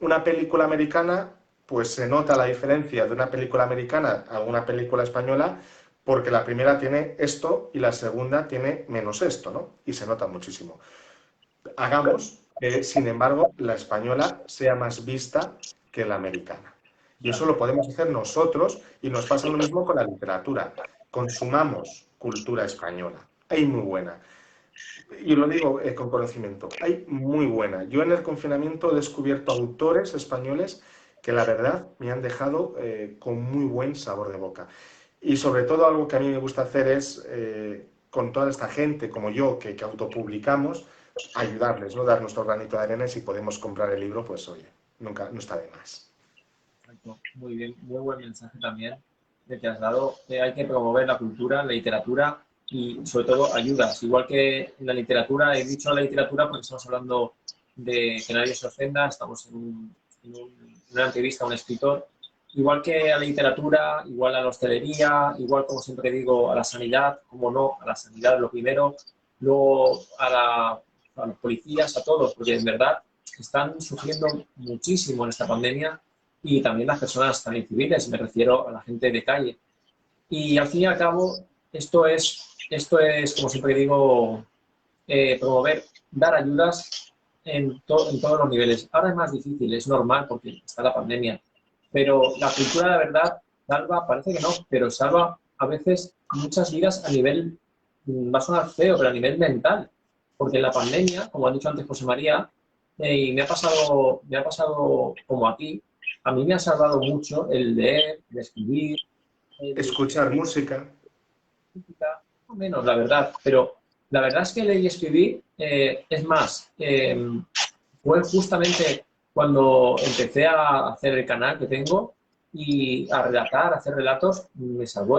una película americana, pues se nota la diferencia de una película americana a una película española, porque la primera tiene esto y la segunda tiene menos esto, ¿no? Y se nota muchísimo. Hagamos que, sin embargo, la española sea más vista que la americana. Y eso lo podemos hacer nosotros, y nos pasa lo mismo con la literatura. Consumamos cultura española. Hay muy buena. Y lo digo con conocimiento. Hay muy buena. Yo en el confinamiento he descubierto autores españoles que la verdad me han dejado con muy buen sabor de boca. Y sobre todo algo que a mí me gusta hacer es, con toda esta gente como yo que autopublicamos, ayudarles, ¿no? Dar nuestro granito de arena, y si podemos comprar el libro, pues oye, no está de más. Muy bien, muy buen mensaje también de que has dado. Hay que promover la cultura, la literatura y sobre todo ayudas. Igual que en la literatura, he dicho la literatura porque estamos hablando de que nadie se ofenda, estamos en una entrevista a un escritor. Igual que a la literatura, igual a la hostelería, igual, como siempre digo, a la sanidad, como no, a la sanidad lo primero, luego a los policías, a todos, porque en verdad están sufriendo muchísimo en esta pandemia, y también las personas también civiles, me refiero a la gente de calle. Y al fin y al cabo, esto es como siempre digo, promover, dar ayudas en todos los niveles. Ahora es más difícil, es normal porque está la pandemia, pero la cultura, la verdad, salva, parece que no, pero salva a veces muchas vidas a nivel, va a sonar feo, pero a nivel mental. Porque en la pandemia, como ha dicho antes José María, y me ha pasado como a ti, a mí me ha salvado mucho el leer, el escribir, Escuchar música. o menos, la verdad. Pero la verdad es que leer y escribir, es más, fue justamente cuando empecé a hacer el canal que tengo y a relatar, a hacer relatos, me salvó,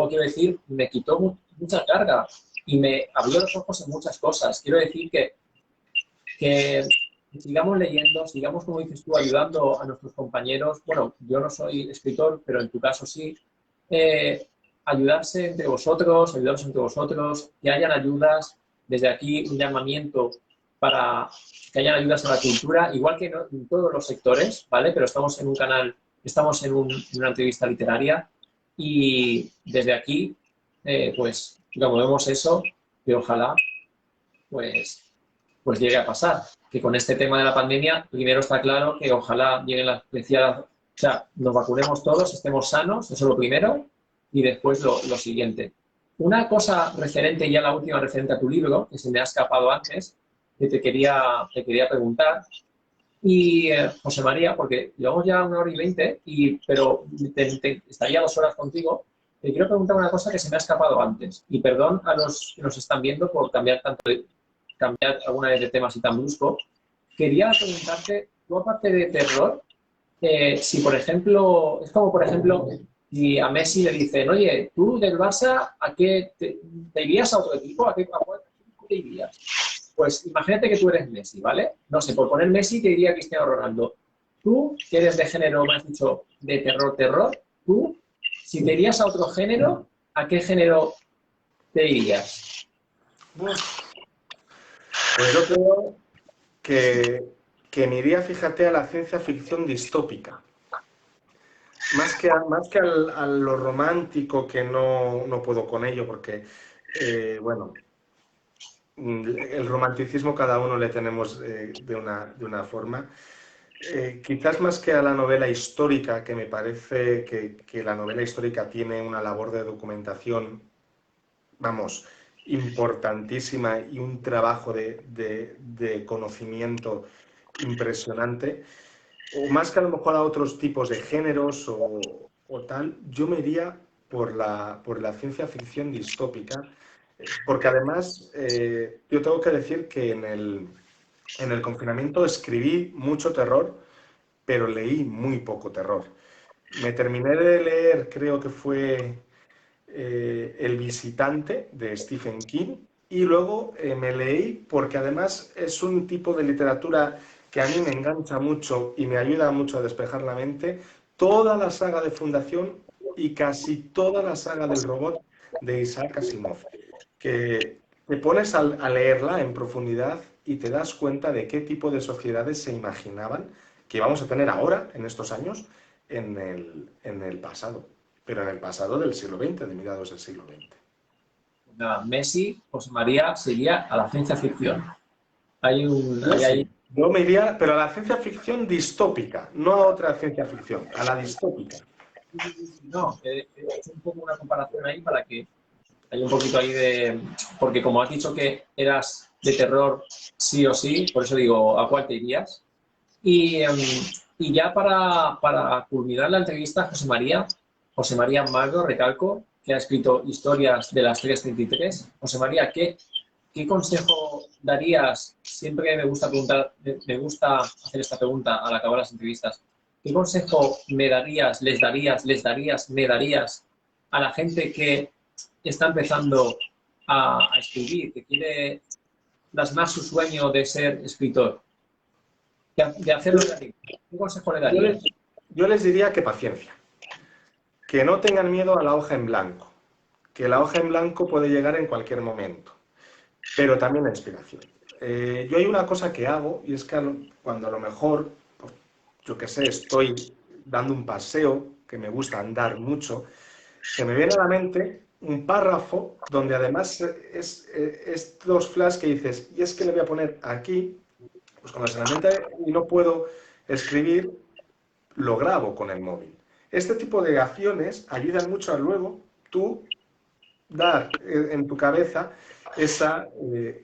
quiero decir, me quitó mucha carga y me abrió los ojos en muchas cosas. Quiero decir que sigamos leyendo, sigamos, como dices tú, ayudando a nuestros compañeros. Bueno, yo no soy escritor, pero en tu caso sí. Ayudaros entre vosotros, que hayan ayudas. Desde aquí un llamamiento para que hayan ayudas a la cultura, igual que en todos los sectores, ¿vale? Pero estamos en un canal, estamos en una entrevista literaria, y desde aquí, pues, promovemos eso, que ojalá, pues llegue a pasar. Que con este tema de la pandemia, primero está claro que ojalá lleguen las preciadas, o sea, nos vacunemos todos, estemos sanos, eso es lo primero, y después lo siguiente. Una cosa referente, ya la última referente a tu libro, que se me ha escapado antes, que te quería preguntar, y José María, porque llevamos ya 1 hora y 20, pero estaría 2 horas contigo. Te quiero preguntar una cosa que se me ha escapado antes, y perdón a los que nos están viendo por cambiar alguna vez de tema así tan brusco. Quería preguntarte, tú aparte de terror, si por ejemplo, es como por ejemplo Y a Messi le dicen, oye, tú del Barça, ¿a qué te irías a otro equipo? ¿A cuál equipo te irías? Pues imagínate que tú eres Messi, ¿vale? No sé, por poner Messi te diría Cristiano Ronaldo. Tú, que eres de género, me has dicho, de terror, tú, si te irías a otro género, ¿a qué género te irías? Uf, pues yo creo que, que me iría, fíjate, a la ciencia ficción distópica. A lo romántico, que no puedo con ello, porque, bueno, el romanticismo cada uno le tenemos de una forma. Quizás más que a la novela histórica, que me parece que la novela histórica tiene una labor de documentación, vamos, importantísima y un trabajo de conocimiento impresionante, o más que a lo mejor a otros tipos de géneros o tal, yo me iría por la ciencia ficción distópica, porque además yo tengo que decir que en el confinamiento escribí mucho terror, pero leí muy poco terror. Me terminé de leer, creo que fue El visitante de Stephen King, y luego me leí, porque además es un tipo de literatura que a mí me engancha mucho y me ayuda mucho a despejar la mente, toda la saga de Fundación y casi toda la saga del robot de Isaac Asimov, que te pones a leerla en profundidad y te das cuenta de qué tipo de sociedades se imaginaban que vamos a tener ahora, en estos años, en el pasado, pero en el pasado del siglo XX, de mediados del siglo XX. Nada, Messi, José María, se iría a la ciencia ficción. Yo Hay sí, yo me iría, pero a la ciencia ficción distópica, no a otra ciencia ficción, a la distópica. no, he hecho un poco una comparación ahí para que hay un poquito ahí de... Porque como has dicho que eras de terror sí o sí, por eso digo, ¿a cuál te irías? Y, y ya para culminar la entrevista, José María Magro, recalco, que ha escrito Historias de las 333. José María, ¿qué consejo darías? Siempre me gusta preguntar, me gusta hacer esta pregunta al acabar las entrevistas. ¿Qué consejo me darías, me darías a la gente que está empezando a escribir, que quiere plasmar su sueño de ser escritor, de hacerlo realidad? ¿Qué consejo le Yo les, darías? yo les diría que paciencia, que no tengan miedo a la hoja en blanco, que la hoja en blanco puede llegar en cualquier momento, pero también la inspiración. Yo hay una cosa que hago, y es que cuando a lo mejor, pues, yo qué sé, estoy dando un paseo, que me gusta andar mucho, se me viene a la mente un párrafo donde además es dos flash que dices, y es que le voy a poner aquí, pues cuando se me mente y no puedo escribir, lo grabo con el móvil. Este tipo de acciones ayudan mucho a luego tú dar en tu cabeza esa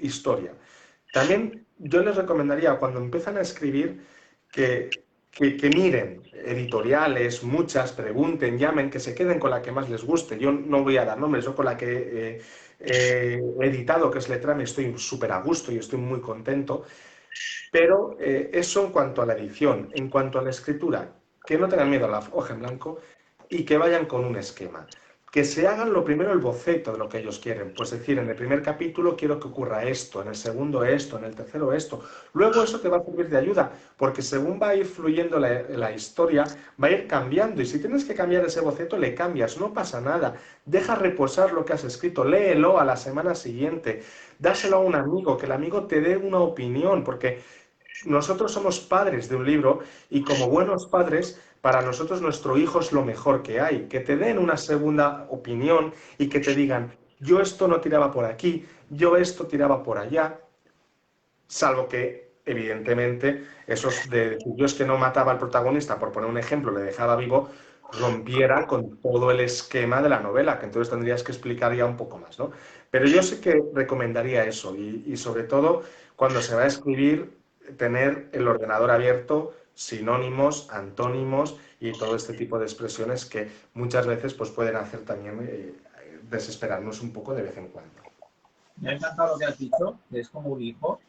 historia. También yo les recomendaría cuando empiezan a escribir que miren editoriales, muchas, pregunten, llamen, que se queden con la que más les guste. Yo no voy a dar nombres, yo con la que he editado, que es Letrame, estoy súper a gusto y estoy muy contento. Pero eso en cuanto a la edición. En cuanto a la escritura, que no tengan miedo a la hoja en blanco y que vayan con un esquema. Que se hagan lo primero el boceto de lo que ellos quieren. Pues decir, en el primer capítulo quiero que ocurra esto, en el segundo esto, en el tercero esto. Luego eso te va a servir de ayuda, porque según va a ir fluyendo la historia, va a ir cambiando. Y si tienes que cambiar ese boceto, le cambias, no pasa nada. Deja reposar lo que has escrito, léelo a la semana siguiente, dáselo a un amigo, que el amigo te dé una opinión, porque nosotros somos padres de un libro y como buenos padres, para nosotros nuestro hijo es lo mejor que hay. Que te den una segunda opinión y que te digan, yo esto no tiraba por aquí, yo esto tiraba por allá, salvo que, evidentemente, esos de Dios que no mataba al protagonista, por poner un ejemplo, le dejaba vivo, rompiera con todo el esquema de la novela, que entonces tendrías que explicar ya un poco más, ¿no? Pero yo sí que recomendaría eso y sobre todo cuando se va a escribir, tener el ordenador abierto, sinónimos, antónimos y todo este tipo de expresiones que muchas veces pues, pueden hacer también desesperarnos un poco de vez en cuando. Me ha encantado lo que has dicho, que es como un hijo,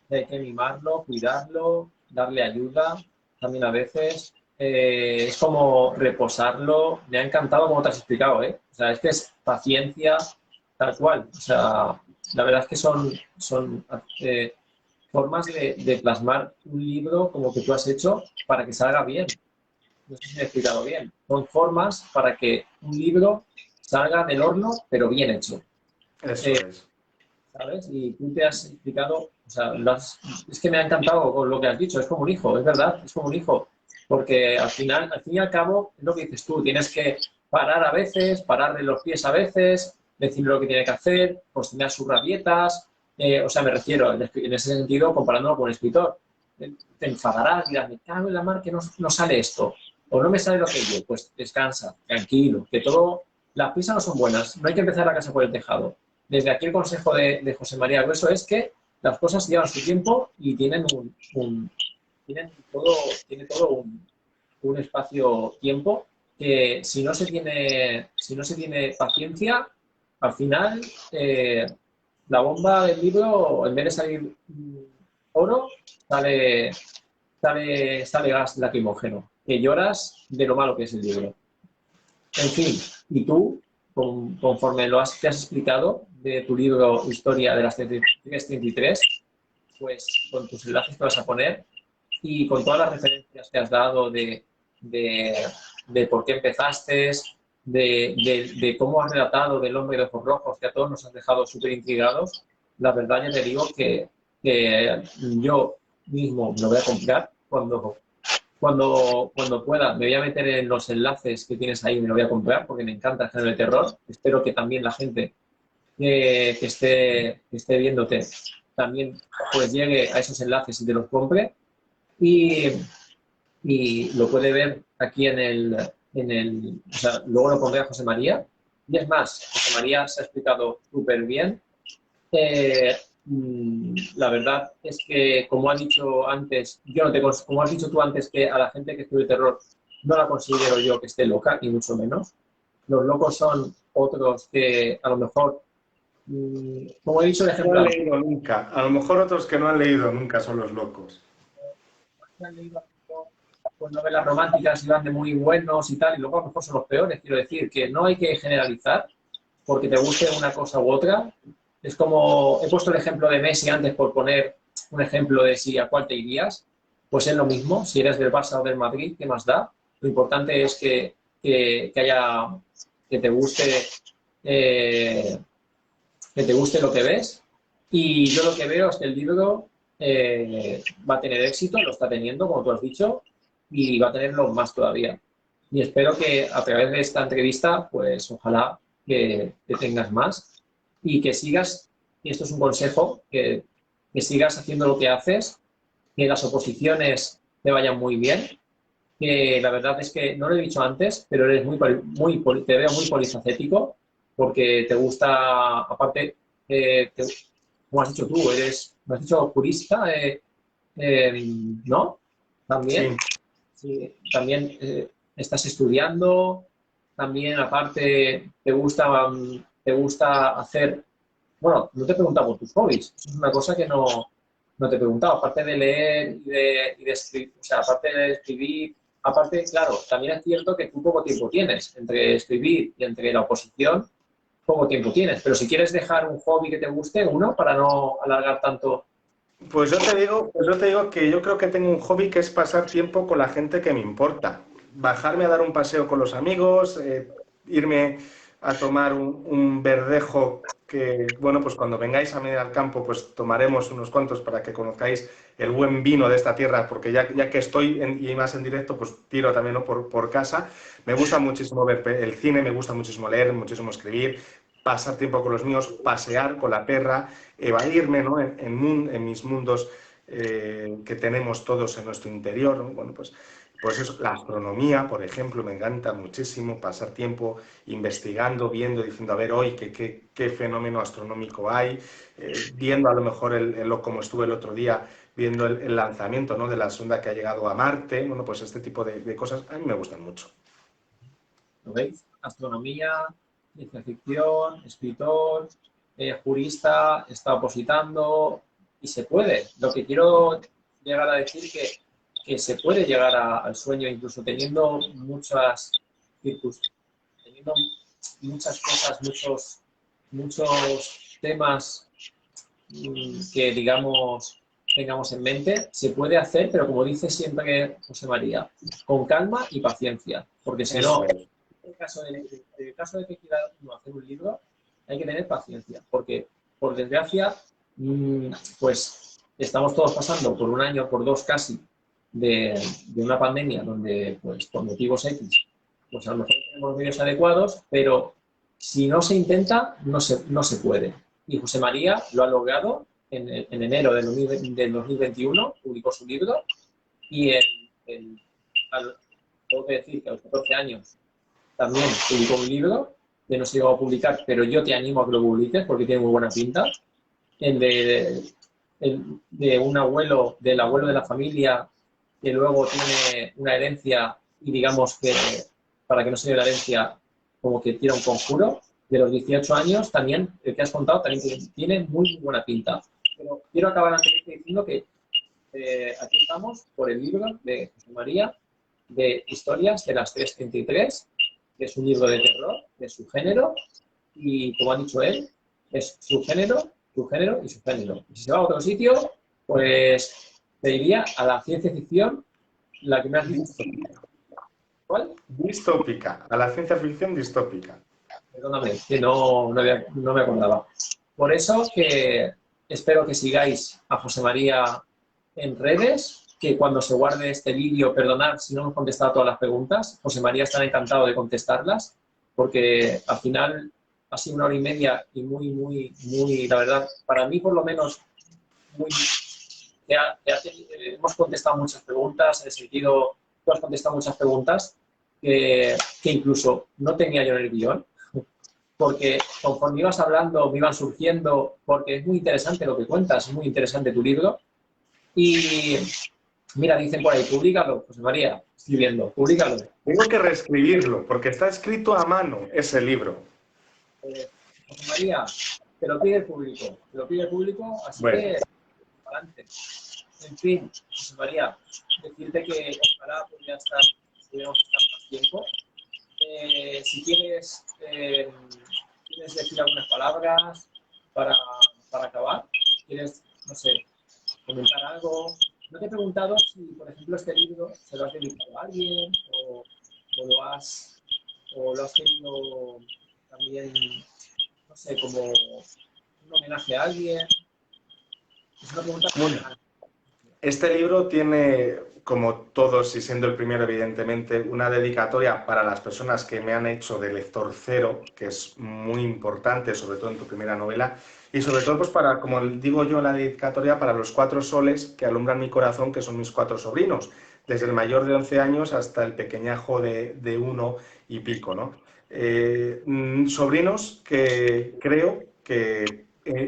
que hay que mimarlo, cuidarlo, darle ayuda, también a veces. es como reposarlo. Me ha encantado como te has explicado, ¿eh? O sea, es que es paciencia tal cual. O sea, la verdad es que son formas de plasmar un libro como que tú has hecho para que salga bien. No sé si me he explicado bien. Son formas para que un libro salga del horno, pero bien hecho. Eso es. ¿Sabes? Y tú te has explicado, o sea, es que me ha encantado con lo que has dicho, es como un hijo, es verdad, es como un hijo, porque al final, al fin y al cabo, es lo que dices tú, tienes que parar a veces, pararle los pies a veces, decirle lo que tiene que hacer, pues tener sus rabietas, o sea, me refiero, en ese sentido, comparándolo con un escritor, te enfadarás, dirás, me cago en la mar que no sale esto, o no me sale lo que yo, pues descansa, tranquilo, que todo, las prisas no son buenas, no hay que empezar la casa por el tejado. Desde aquí el consejo de José María Grueso es que las cosas llevan su tiempo y tienen tienen todo, tiene todo un espacio-tiempo que si no se tiene paciencia, al final la bomba del libro, en vez de salir oro, sale, sale gas lacrimógeno, que lloras de lo malo que es el libro. En fin, y tú, conforme te has explicado de tu libro Historia de las 33, pues con tus enlaces que vas a poner y con todas las referencias que has dado de, de por qué empezaste, de cómo has relatado del hombre de ojos rojos, que a todos nos has dejado súper intrigados, la verdad ya te digo que yo mismo me lo voy a comprar cuando pueda. Me voy a meter en los enlaces que tienes ahí, me lo voy a comprar porque me encanta el género de terror. Espero que también la gente que esté viéndote también pues llegue a esos enlaces y te los compre y, y lo puede ver aquí o sea, luego lo pondré a José María. Y es más, José María se ha explicado súper bien. La verdad es que, como ha dicho antes, yo no te, como has dicho tú antes, que a la gente que escribe terror no la considero yo que esté loca, ni mucho menos. Los locos son otros que a lo mejor, como he dicho el No ejemplo han antes, leído nunca. A lo mejor otros que no han leído nunca son los locos. han leído pues, novelas románticas y van de muy buenos y tal, y luego a lo mejor son los peores. Quiero decir que no hay que generalizar porque te guste una cosa u otra. Es como, he puesto el ejemplo de Messi antes por poner un ejemplo de si a cuál te irías, pues es lo mismo, si eres del Barça o del Madrid, ¿qué más da? Lo importante es que te guste, eh, que te guste lo que ves. Y yo lo que veo es que el libro va a tener éxito, lo está teniendo, como tú has dicho, y va a tenerlo más todavía. Y espero que a través de esta entrevista, pues ojalá que tengas más y que sigas, y esto es un consejo, que sigas haciendo lo que haces, que las oposiciones te vayan muy bien, que la verdad es que no lo he dicho antes, pero eres te veo muy polifacético porque te gusta, aparte, como has dicho tú, me has dicho jurista, ¿no? También, Sí. sí, también estás estudiando, también aparte te gusta hacer, bueno, no te he preguntado por tus hobbies, eso es una cosa que no te he preguntado, aparte de leer y de escribir, o sea, aparte de escribir, aparte, claro, también es cierto que tú poco tiempo tienes entre escribir y entre la oposición, poco tiempo tienes, pero si quieres dejar un hobby que te guste, uno, para no alargar tanto. Pues yo te digo que yo creo que tengo un hobby que es pasar tiempo con la gente que me importa. Bajarme a dar un paseo con los amigos, irme a tomar un verdejo que, bueno, pues cuando vengáis a medir al campo, pues tomaremos unos cuantos para que conozcáis el buen vino de esta tierra, porque ya que estoy y más en directo, pues tiro también, ¿no? por casa. Me gusta muchísimo ver el cine, me gusta muchísimo leer, muchísimo escribir, pasar tiempo con los míos, pasear con la perra, evadirme, ¿no? en mis mundos que tenemos todos en nuestro interior, ¿no? Bueno, pues eso, la astronomía, por ejemplo, me encanta muchísimo pasar tiempo investigando, viendo, diciendo, a ver, hoy qué fenómeno astronómico hay, viendo a lo mejor, como estuve el otro día, viendo el lanzamiento, ¿no? de la sonda que ha llegado a Marte. Bueno, pues este tipo de cosas a mí me gustan mucho. ¿Lo veis? Astronomía, ciencia ficción, escritor, jurista, está opositando y se puede. Lo que quiero llegar a decir que que se puede llegar al sueño incluso teniendo muchas teniendo muchas cosas, muchos temas que, digamos, tengamos en mente, se puede hacer, pero como dice siempre José María, con calma y paciencia, porque si no, en el caso de que quiera uno hacer un libro, hay que tener paciencia, porque, por desgracia, pues estamos todos pasando por un año, por dos casi, de una pandemia donde, pues, por motivos X, pues a lo mejor tenemos los medios adecuados, pero si no se intenta, no se puede. Y José María lo ha logrado en enero del 2021, publicó su libro y tengo que decir que a los 14 años también publicó un libro que no se llegó a publicar, pero yo te animo a que lo publiques porque tiene muy buena pinta, de un abuelo, del abuelo de la familia que luego tiene una herencia y digamos que para que no se dé la herencia como que tira un conjuro de los 18 años, también el que has contado también tiene muy buena pinta. Pero quiero acabar antes diciendo que aquí estamos por el libro de José María de Historias de las 333, que es un libro de terror, de su género, y como ha dicho él, es su género y su género. Y si se va a otro sitio, pues te diría a la ciencia ficción, la que me has dicho. ¿Cuál? Distópica, a la ciencia ficción distópica. Perdóname, que no me acordaba. Por eso que espero que sigáis a José María en redes, que cuando se guarde este vídeo, perdonad si no hemos contestado todas las preguntas, José María estará encantado de contestarlas, porque al final ha sido 1 hora y media y muy, la verdad, para mí por lo menos, hemos contestado muchas preguntas, en el sentido, tú has contestado muchas preguntas que incluso no tenía yo en el guión, porque conforme ibas hablando me iban surgiendo, porque es muy interesante lo que cuentas, es muy interesante tu libro. Y mira, dicen por ahí, públicalo, José María, estoy viendo, públicalo. Tengo que reescribirlo, porque está escrito a mano ese libro. José María, te lo pide el público, así bueno. Que adelante. En fin, José María, decirte que ojalá pudiéramos estar más tiempo. Si quieres decir algunas palabras para acabar, quieres, no sé, comentar algo. No te he preguntado si, por ejemplo, este libro se lo has dedicado a alguien o lo has querido también, no sé, como un homenaje a alguien. Es una pregunta personal. Este libro tiene, como todos, y siendo el primero, evidentemente, una dedicatoria para las personas que me han hecho de lector cero, que es muy importante, sobre todo en tu primera novela, y sobre todo, pues para, como digo yo, la dedicatoria para los 4 soles que alumbran mi corazón, que son mis 4 sobrinos, desde el mayor de 11 años hasta el pequeñajo de 1 y pico, ¿no? Sobrinos que creo que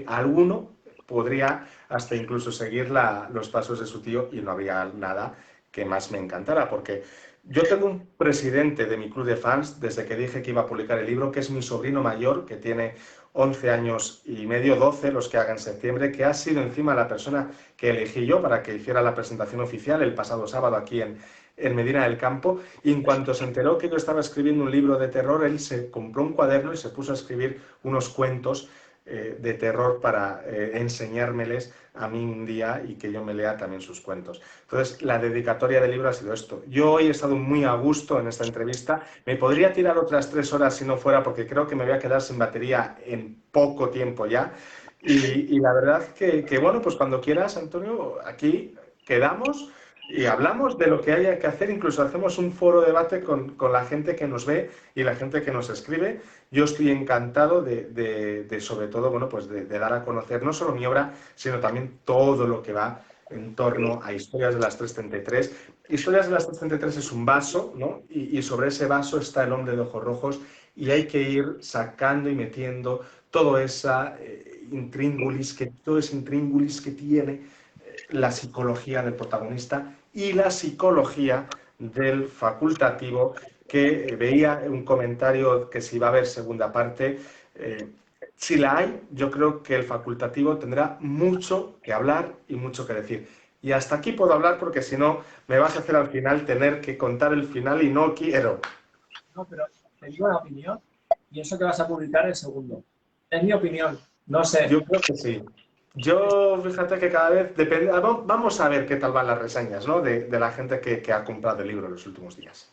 alguno podría hasta incluso seguir los pasos de su tío y no había nada que más me encantara, porque yo tengo un presidente de mi club de fans desde que dije que iba a publicar el libro, que es mi sobrino mayor, que tiene 11 años y medio, 12, los que haga en septiembre, que ha sido encima la persona que elegí yo para que hiciera la presentación oficial el pasado sábado aquí en Medina del Campo, y en cuanto se enteró que yo estaba escribiendo un libro de terror, él se compró un cuaderno y se puso a escribir unos cuentos de terror para enseñármeles a mí un día y que yo me lea también sus cuentos. Entonces, la dedicatoria del libro ha sido esto. Yo hoy he estado muy a gusto en esta entrevista. Me podría tirar otras 3 horas si no fuera, porque creo que me voy a quedar sin batería en poco tiempo ya. Y la verdad que, bueno, pues cuando quieras, Antonio, aquí quedamos y hablamos de lo que haya que hacer, incluso hacemos un foro de debate con la gente que nos ve y la gente que nos escribe. Yo estoy encantado de sobre todo, bueno, pues de dar a conocer no solo mi obra, sino también todo lo que va en torno a Historias de las 333. Historias de las 333 es un vaso, ¿no? Y sobre ese vaso está el hombre de ojos rojos y hay que ir sacando y metiendo todo ese intríngulis que tiene la psicología del protagonista y la psicología del facultativo, que veía un comentario que si va a haber segunda parte. Si la hay, yo creo que el facultativo tendrá mucho que hablar y mucho que decir. Y hasta aquí puedo hablar porque si no me vas a hacer al final tener que contar el final y no quiero. No, pero te digo la opinión y eso que vas a publicar el segundo. Es mi opinión, no sé. Yo creo que sí. Yo, fíjate que cada vez depende. Vamos a ver qué tal van las reseñas, ¿no? De la gente que ha comprado el libro en los últimos días.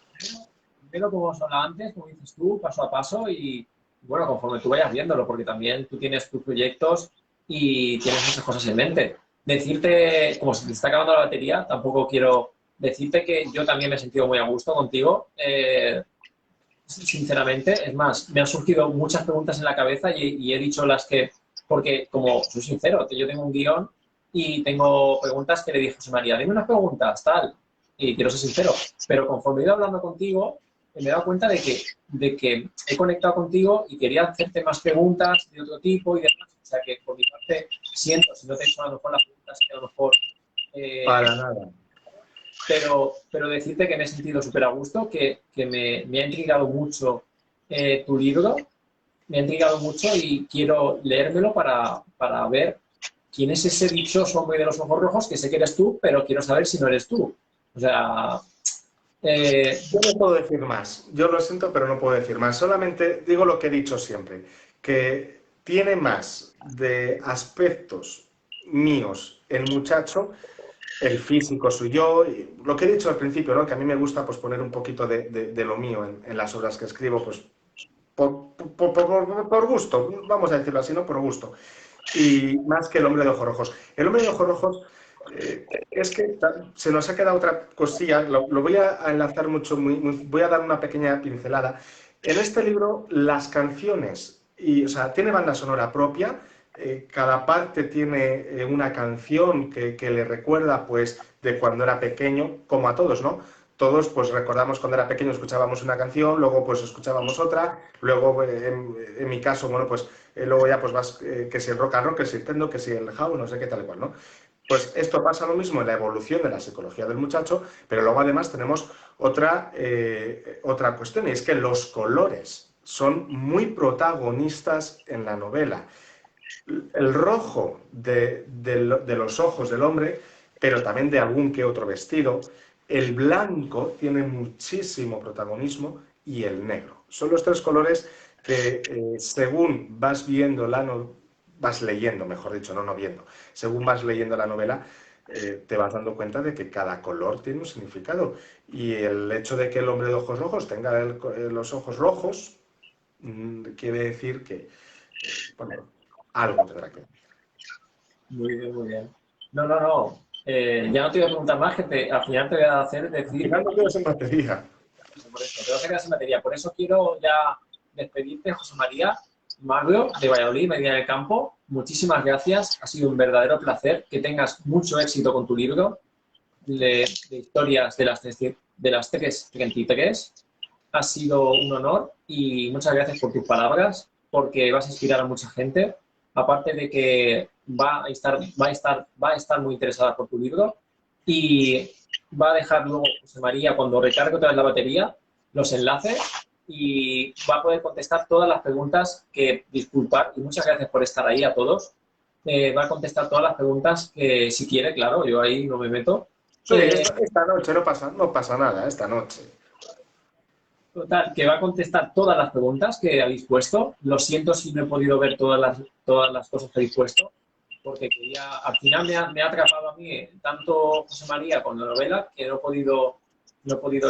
Pero como os hablaba antes, como dices tú, paso a paso y bueno, conforme tú vayas viéndolo, porque también tú tienes tus proyectos y tienes muchas cosas en mente. Decirte, como se te está acabando la batería, tampoco quiero decirte que yo también me he sentido muy a gusto contigo, sinceramente. Es más, me han surgido muchas preguntas en la cabeza y he dicho las que, porque como soy sincero, que yo tengo un guión y tengo preguntas que le dije a José María, dime unas preguntas, tal, y quiero ser sincero, pero conforme he ido hablando contigo, me he dado cuenta de que he conectado contigo y quería hacerte más preguntas de otro tipo y demás. O sea que por mi parte siento, si no te he hecho a lo mejor las preguntas que a lo mejor... Para nada. pero decirte que me he sentido súper a gusto, que me ha intrigado mucho tu libro, me ha intrigado mucho y quiero leérmelo para ver quién es ese dichoso hombre de los ojos rojos, que sé que eres tú, pero quiero saber si no eres tú. O sea, Yo no puedo decir más. Yo lo siento, pero no puedo decir más. Solamente digo lo que he dicho siempre, que tiene más de aspectos míos el muchacho, el físico soy yo, y lo que he dicho al principio, ¿no? Que a mí me gusta pues, poner un poquito de lo mío en las obras que escribo, pues por gusto, vamos a decirlo así, ¿no? Por gusto. Y más que el hombre de ojos rojos. El hombre de ojos rojos es que se nos ha quedado otra cosilla, lo voy a enlazar mucho, voy a dar una pequeña pincelada. En este libro, las canciones, o sea, tiene banda sonora propia, cada parte tiene una canción que le recuerda, pues, de cuando era pequeño, como a todos, ¿no? Todos, pues, recordamos cuando era pequeño, escuchábamos una canción, luego, pues, escuchábamos otra, luego, en mi caso, bueno, pues, luego ya, pues, vas, que si el rock and roll, que si el techno, que si el house, no sé qué tal y cual, ¿no? Pues esto pasa lo mismo en la evolución de la psicología del muchacho, pero luego además tenemos otra cuestión, y es que los colores son muy protagonistas en la novela. El rojo de los ojos del hombre, pero también de algún que otro vestido, el blanco tiene muchísimo protagonismo y el negro. Son los tres colores que según vas viendo vas leyendo, mejor dicho, no viendo, según vas leyendo la novela, te vas dando cuenta de que cada color tiene un significado. Y el hecho de que el hombre de ojos rojos tenga los ojos rojos, quiere decir que, bueno, algo tendrá que ver. muy bien, muy bien. No, no, no. Ya no te voy a preguntar más, al final te voy a hacer Al decir... final no quedas en batería. Por eso, te vas a quedar sin batería. Por eso quiero ya despedirte, José María Magro, de Valladolid, Medina del Campo. Muchísimas gracias. Ha sido un verdadero placer. Que tengas mucho éxito con tu libro de historias de las 3:33. Ha sido un honor y muchas gracias por tus palabras, porque vas a inspirar a mucha gente. Aparte de que va a estar muy interesada por tu libro y va a dejar luego José María, cuando recargue otra vez la batería, los enlaces y va a poder contestar todas las preguntas que, disculpar, y muchas gracias por estar ahí a todos, va a contestar todas las preguntas que si quiere, claro, yo ahí no me meto. Sí, esta noche no pasa nada, esta noche. Total, que va a contestar todas las preguntas que habéis puesto. Lo siento si no he podido ver todas las cosas que habéis puesto, porque al final me ha atrapado a mí tanto José María con la novela que no he podido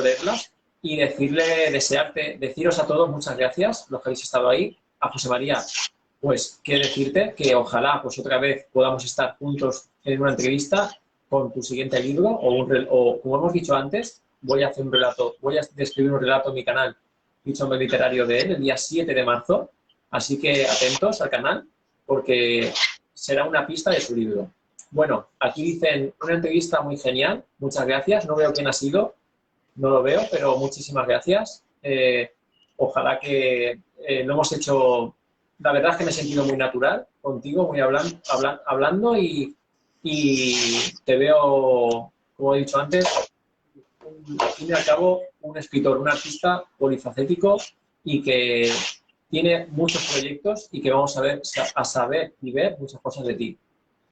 leerlas y deciros a todos muchas gracias, los que habéis estado ahí. A José María, pues, quiero decirte que ojalá pues otra vez podamos estar juntos en una entrevista con tu siguiente libro o como hemos dicho antes, voy a describir un relato en mi canal, Dicho Hombre Literario, de él, el día 7 de marzo, así que atentos al canal, porque será una pista de su libro. Bueno, aquí dicen una entrevista muy genial, muchas gracias, no veo quién ha sido, no lo veo, pero muchísimas gracias. Ojalá que lo hemos hecho, la verdad es que me he sentido muy natural contigo, muy hablando y te veo, como he dicho antes, al fin y al cabo, un escritor, un artista polifacético y que tiene muchos proyectos y que vamos a saber y ver muchas cosas de ti.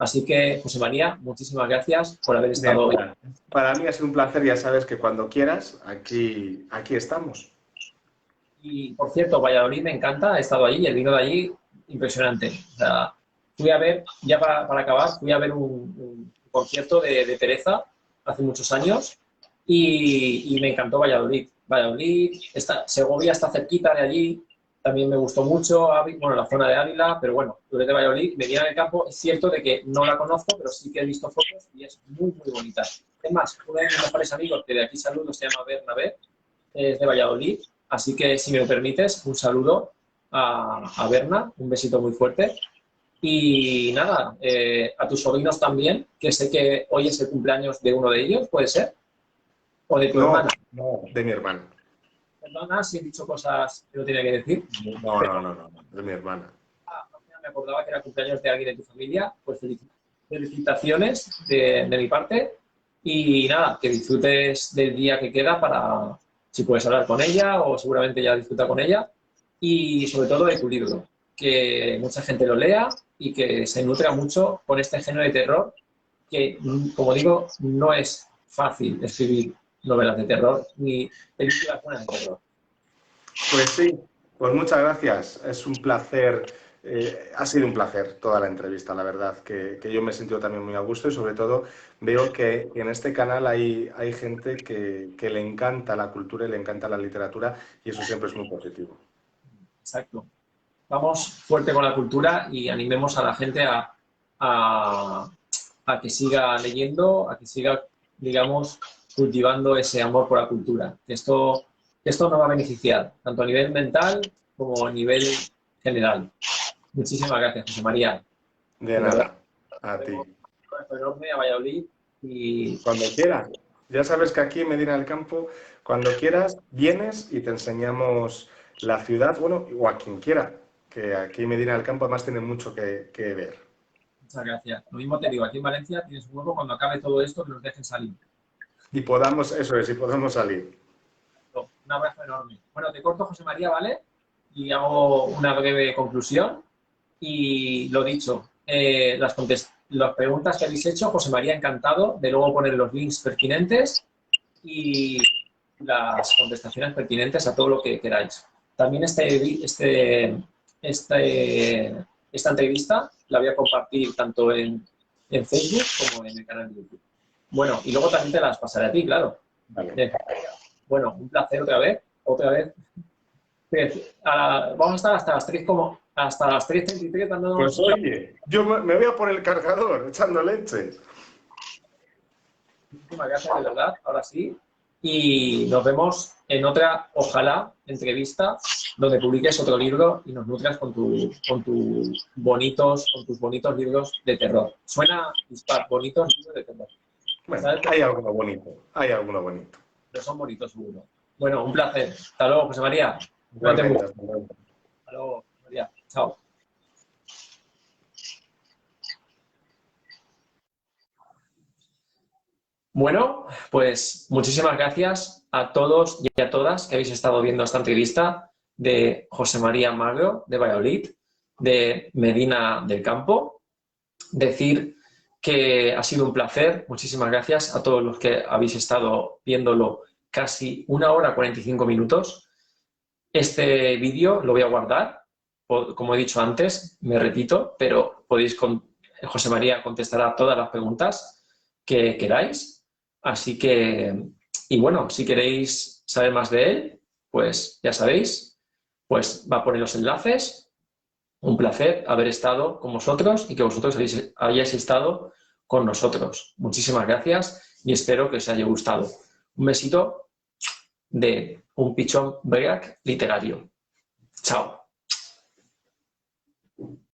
Así que, José María, muchísimas gracias por haber De estado hoy. nada. Para mí ha sido un placer, ya sabes que cuando quieras, aquí estamos. Y, por cierto, Valladolid me encanta, he estado allí, el vino de allí, impresionante. O sea, fui a ver, ya para acabar, fui a ver un concierto de Teresa hace muchos años y me encantó Valladolid. Valladolid, Segovia está cerquita de allí, también me gustó mucho, bueno, la zona de Ávila, pero bueno, tú eres de Valladolid, Medina del Campo, es cierto de que no la conozco, pero sí que he visto fotos y es muy, muy bonita. Es más, uno de mis mejores amigos, que de aquí saludo, se llama Bernabé, es de Valladolid, así que si me lo permites, un saludo a Berna, un besito muy fuerte. Y nada, a tus sobrinos también, que sé que hoy es el cumpleaños de uno de ellos, ¿puede ser? ¿O de tu No, hermana? no, de mi hermano. Perdona si he dicho cosas que no tenía que decir, No, pero no, no, no, de mi hermana. me acordaba que era cumpleaños de alguien de tu familia, pues felicitaciones de mi parte y nada, que disfrutes del día que queda para, si puedes hablar con ella o seguramente ya disfruta con ella y sobre todo de tu libro, que mucha gente lo lea y que se nutra mucho con este género de terror que, como digo, no es fácil escribir novelas de terror ni películas buenas de terror. Pues sí, pues muchas gracias. Es un placer, ha sido un placer toda la entrevista, la verdad, que yo me he sentido también muy a gusto y sobre todo veo que en este canal hay gente que le encanta la cultura y le encanta la literatura y eso siempre es muy positivo. Exacto. Vamos fuerte con la cultura y animemos a la gente a, a que siga leyendo, a que siga, digamos, cultivando ese amor por la cultura. Esto nos va a beneficiar, tanto a nivel mental como a nivel general. Muchísimas gracias, José María. De De verdad, nada, a ti. un abrazo enorme a Valladolid y Cuando quieras. Ya sabes que aquí en Medina del Campo, cuando quieras, vienes y te enseñamos la ciudad, bueno, o a quien quiera, que aquí en Medina del Campo además tiene mucho que ver. muchas gracias. Lo mismo te digo, aquí en Valencia tienes un hueco cuando acabe todo esto que nos dejen salir. Y podamos, eso es, y podamos salir. Un abrazo enorme. Bueno, te corto, José María, ¿vale? Y hago una breve conclusión. Y lo dicho, las preguntas que habéis hecho, José María, encantado de luego poner los links pertinentes y las contestaciones pertinentes a todo lo que queráis. También esta entrevista la voy a compartir tanto en Facebook como en el canal de YouTube. Bueno, y luego también te las pasaré a ti, claro. Vale. Bueno, un placer otra vez. Vamos a estar hasta las 3 hasta las 3:33 dándonos... Pues oye, yo me voy a por el cargador, echando leche. Muchísimas gracias, de verdad, ahora sí. Y nos vemos en otra, ojalá, entrevista donde publiques otro libro y nos nutras con tus bonitos libros de terror. Suena dispar, bonitos libros de terror. Bueno, ¿Sabes? hay alguno bonito, hay alguno bonito. Pero son bonitos, seguro. Bueno, un placer. Hasta luego, José María. Cuídate Igualmente, mucho. hasta luego. Hasta luego, José María. Chao. Bueno, pues muchísimas gracias a todos y a todas que habéis estado viendo esta entrevista de José María Magro, de Valladolid, de Medina del Campo. Decir que ha sido un placer. Muchísimas gracias a todos los que habéis estado viéndolo casi 1 hora 45 minutos. Este vídeo lo voy a guardar. Como he dicho antes, me repito, pero José María contestará todas las preguntas que queráis. Así que, y bueno, si queréis saber más de él, pues ya sabéis, pues va a poner los enlaces. Un placer haber estado con vosotros y que vosotros hayáis estado con nosotros. Muchísimas gracias y espero que os haya gustado. Un besito de un pichón break literario. Chao.